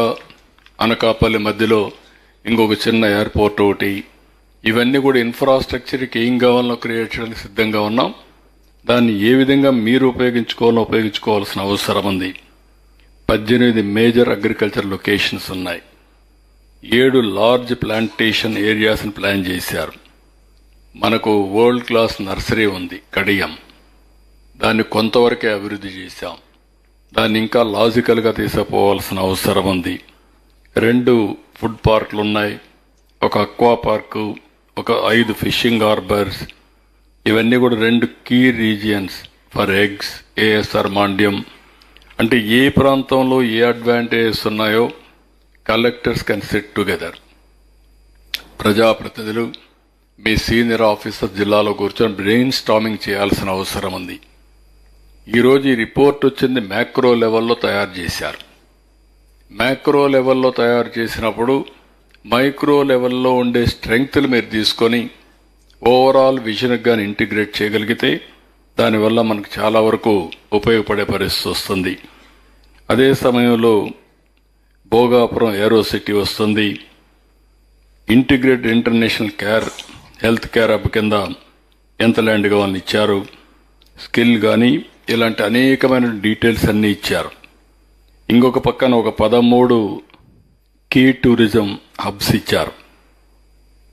అనకాపల్లి మధ్యలో ఇంకొక చిన్న ఎయిర్పోర్ట్ ఒకటి, ఇవన్నీ కూడా ఇన్ఫ్రాస్ట్రక్చర్కి ఏం కావాలో క్రియేట్ చేయడానికి సిద్ధంగా ఉన్నాం. దాన్ని ఏ విధంగా మీరు ఉపయోగించుకోవాల్సిన అవసరం ఉంది. 18 మేజర్ అగ్రికల్చర్ లొకేషన్స్ ఉన్నాయి. 7 లార్జ్ ప్లాంటేషన్ ఏరియాస్ని ప్లాన్ చేశారు. మనకు వరల్డ్ క్లాస్ నర్సరీ ఉంది కడియం, దాన్ని కొంతవరకే అభివృద్ధి చేశాం. దాన్ని ఇంకా లాజికల్గా తీసుకుపోవాల్సిన అవసరం ఉంది. 2 ఫుడ్ పార్కులు ఉన్నాయి, ఒక అక్వా పార్కు, ఒక 5 ఫిషింగ్ హార్బర్స్. ఇవన్నీ కూడా 2 key regions for eggs, ASR మాండ్యం. అంటే ఏ ప్రాంతంలో ఏ అడ్వాంటేజెస్ ఉన్నాయో కలెక్టర్స్ కెన్ సిట్ టుగెదర్. ప్రజాప్రతినిధులు మీ సీనియర్ ఆఫీసర్ జిల్లాలో కూర్చొని బ్రెయిన్ స్టార్మింగ్ చేయాల్సిన అవసరం ఉంది. ఈరోజు ఈ రిపోర్ట్ వచ్చింది మ్యాక్రో లెవెల్లో తయారు చేశారు. మ్యాక్రో లెవెల్లో తయారు చేసినప్పుడు మైక్రో లెవెల్లో ఉండే స్ట్రెంగ్త్లు మీరు తీసుకొని ఓవరాల్ విజన్కి కానీ ఇంటిగ్రేట్ చేయగలిగితే దానివల్ల మనకు చాలా వరకు ఉపయోగపడే పరిస్థితి వస్తుంది. అదే సమయంలో భోగాపురం ఏరో సిటీ వస్తుంది. Integrated international care health care hub కింద ఎంత ల్యాండ్ కావాలని ఇచ్చారు, స్కిల్ కానీ ఇలాంటి అనేకమైన డీటెయిల్స్ అన్నీ ఇచ్చారు. ఇంకొక పక్కన ఒక 13 కీ టూరిజం హబ్స్ ఇచ్చారు.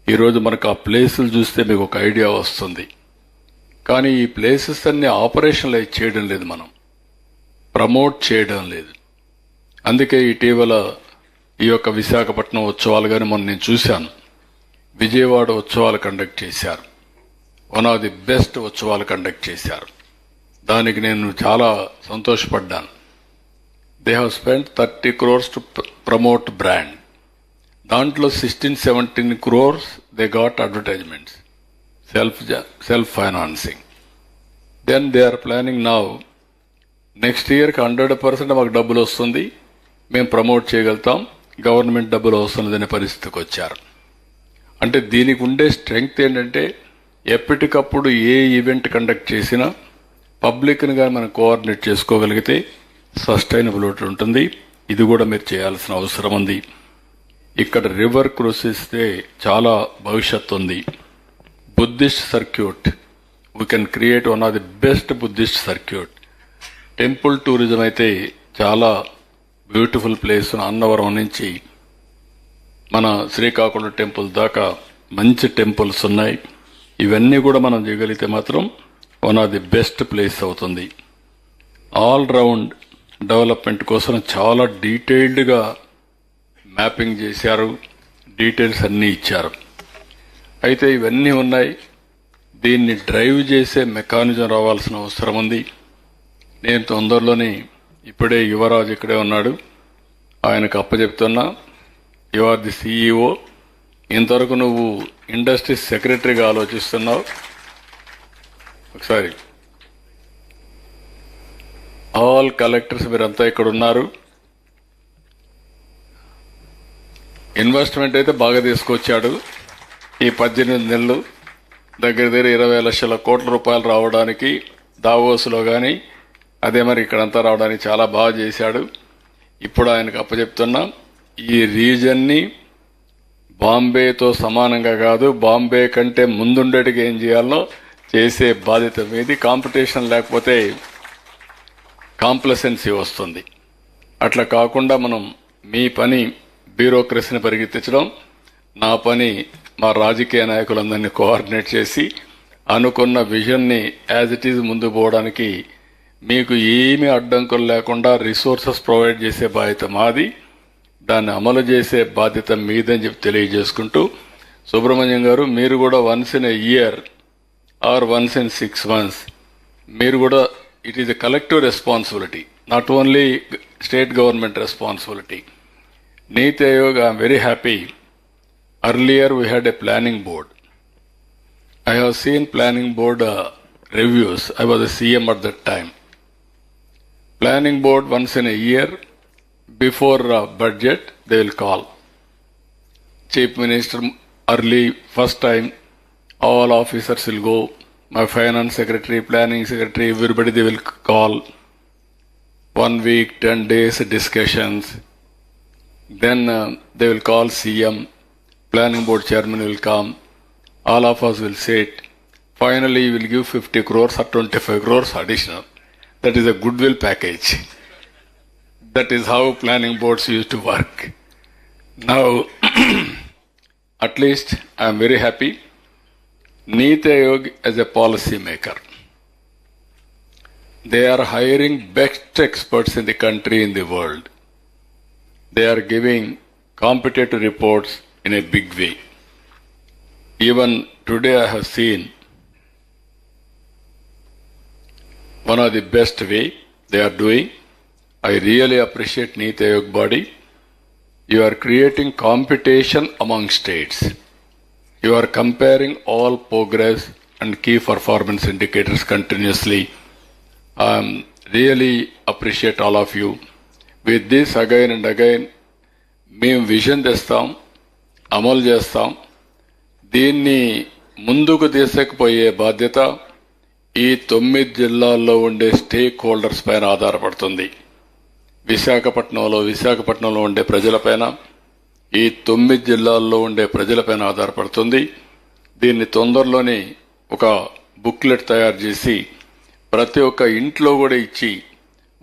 ఈరోజు మనకు ఆ ప్లేసులు చూస్తే మీకు ఒక ఐడియా వస్తుంది. కానీ ఈ ప్లేసెస్ అన్ని ఆపరేషనలైజ్ చేయడం లేదు, మనం ప్రమోట్ చేయడం లేదు. అందుకే ఇటీవల ఈ యొక్క విశాఖపట్నం ఉత్సవాలు కానీ మొన్న నేను చూశాను, విజయవాడ ఉత్సవాలు కండక్ట్ చేశారు. వన్ ఆఫ్ ది బెస్ట్ ఉత్సవాలు కండక్ట్ చేశారు. దానికి నేను చాలా సంతోషపడ్డాను. They have spend 30 crores to promote brand. దాంట్లో 16-17 crores they got advertisements, self financing. Then they are planning now next ఇయర్కి 100% మాకు డబ్బులు వస్తుంది, మేము ప్రమోట్ చేయగలుగుతాం, గవర్నమెంట్ డబ్బులు అవసరం లేదనే పరిస్థితికి వచ్చారు. అంటే దీనికి ఉండే స్ట్రెంగ్త్ ఏంటంటే ఎప్పటికప్పుడు ఏ ఈవెంట్ కండక్ట్ చేసినా పబ్లిక్ని కానీ మనం కోఆర్డినేట్ చేసుకోగలిగితే సస్టైనబిలిటీ ఉంటుంది. ఇది కూడా మీరు చేయాల్సిన అవసరం ఉంది. ఇక్కడ రివర్ క్రూసిస్తే చాలా భవిష్యత్తు ఉంది. Buddhist circuit, we can create one of the best Buddhist circuit. Temple tourism అయితే చాలా బ్యూటిఫుల్ ప్లేస్. అన్నవరం నుంచి మన శ్రీకాకుళం టెంపుల్ దాకా మంచి టెంపుల్స్ ఉన్నాయి. ఇవన్నీ కూడా మనం చేయగలిగితే మాత్రం one of the best place అవుతుంది. ఆల్ రౌండ్ డెవలప్మెంట్ కోసం చాలా డీటెయిల్డ్గా మ్యాపింగ్ చేశారు, డీటెయిల్స్ అన్నీ ఇచ్చారు. అయితే ఇవన్నీ ఉన్నాయి. దీన్ని డ్రైవ్ చేసే మెకానిజం రావాల్సిన అవసరం ఉంది. నేను తొందరలోనే ఇప్పుడే యువరాజు ఇక్కడే ఉన్నాడు, ఆయనకు అప్పచెప్తున్నా. You are the CEO. ఇంతవరకు నువ్వు ఇండస్ట్రీ సెక్రటరీగా ఆలోచిస్తున్నావు. ఒకసారి ఆల్ కలెక్టర్స్ మీరంతా ఇక్కడ ఉన్నారు. ఇన్వెస్ట్మెంట్ అయితే బాగా తీసుకొచ్చాడు. ఈ 18 నెలలు దగ్గర 20 లక్షల కోట్ల రూపాయలు రావడానికి దావోస్లో కానీ అదే మరి ఇక్కడంతా రావడానికి చాలా బాగా చేశాడు. ఇప్పుడు ఆయనకు అప్పచెప్తున్నా, ఈ రీజన్ని బాంబేతో సమానంగా కాదు, బాంబే కంటే ముందుండేటికి ఏం చేయాలో చేసే బాధ్యత మీది. కాంపిటీషన్ లేకపోతే కాంప్లసెన్సీ వస్తుంది. అట్లా కాకుండా మనం మీ పని బ్యూరోక్రసీని పరిగెత్తించడం, నా పని మా రాజకీయ నాయకులందరినీ కోఆర్డినేట్ చేసి అనుకున్న విజన్ని యాజ్ ఇట్ ఈజ్ ముందు పోవడానికి మీకు ఏమీ అడ్డంకులు లేకుండా రిసోర్సెస్ ప్రొవైడ్ చేసే బాధ్యత మాది, దాన్ని అమలు చేసే బాధ్యత మీదని చెప్పి తెలియజేసుకుంటూ, సుబ్రహ్మణ్యం గారు మీరు కూడా once in a year are once in 6 months మీరు కూడా, it is a collective responsibility, not only state government responsibility. Niti Ayog, I am very happy. Earlier we had a planning board. I have seen planning board reviews. I was a CM at that time. Planning board once in a year, before budget, they will call. Chief Minister early, first time, all officers will go. My finance secretary, planning secretary, everybody they will call. 1 week, 10 days discussions. Then they will call CM, planning board chairman will come, all of us will sit. Finally, we will give 50 crores or 25 crores additional. That is a goodwill package. That is how planning boards used to work. Now, at least I am very happy. Niti Ayog as a policy maker. They are hiring best experts in the country, in the world. They are giving competitive reports in a big way. Even today I have seen one of the best way they are doing. I really appreciate Niti Ayog body. You are creating competition among states. You are comparing all progress and key performance indicators continuously. I really appreciate all of you. With this again and again, మేము vision తెస్తాం, అమలు చేస్తాం. దీన్ని ముందుకు తీసుకుపోయే బాధ్యత ఈ 9 జిల్లాల్లో ఉండే స్టేక్ హోల్డర్స్ పైన ఆధారపడుతుంది. విశాఖపట్నంలో ఉండే ప్రజలపైన, ఈ 9 జిల్లాల్లో ఉండే ప్రజలపైన ఆధారపడుతుంది. దీన్ని తొందరలోనే ఒక బుక్లెట్ తయారు చేసి ప్రతి ఒక్క ఇంట్లో కూడా ఇచ్చి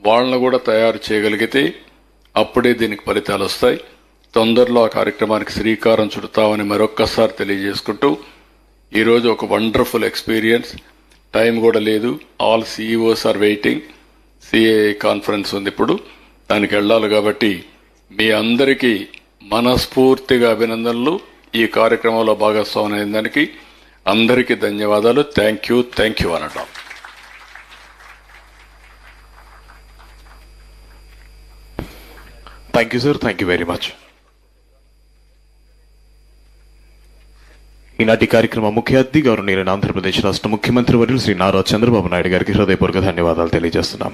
వాళ్ళను కూడా తయారు చేయగలిగితే అప్పుడే దీనికి ఫలితాలు వస్తాయి. తొందరలో ఆ కార్యక్రమానికి శ్రీకారం చుడతామని మరొక్కసారి తెలియజేసుకుంటూ, ఈరోజు ఒక వండర్ఫుల్ ఎక్స్పీరియన్స్. టైం కూడా లేదు. All CEOs are waiting. CAI conference ఉంది ఇప్పుడు, దానికి వెళ్ళాలి. కాబట్టి మీ అందరికీ మనస్ఫూర్తిగా అభినందనలు. ఈ కార్యక్రమంలో భాగస్వామ్యం అయిన దానికి అందరికీ ధన్యవాదాలు. థ్యాంక్ యూ అనడం. Thank you sir, thank you very much. ఈనాటి కార్యక్రమ ముఖ్య అతిథి గౌరవనీయులైన ఆంధ్రప్రదేశ్ రాష్ట్ర ముఖ్యమంత్రి వర్యులు శ్రీ నారా చంద్రబాబు నాయుడు గారికి హృదయపూర్వక ధన్యవాదాలు తెలియజేస్తున్నాం.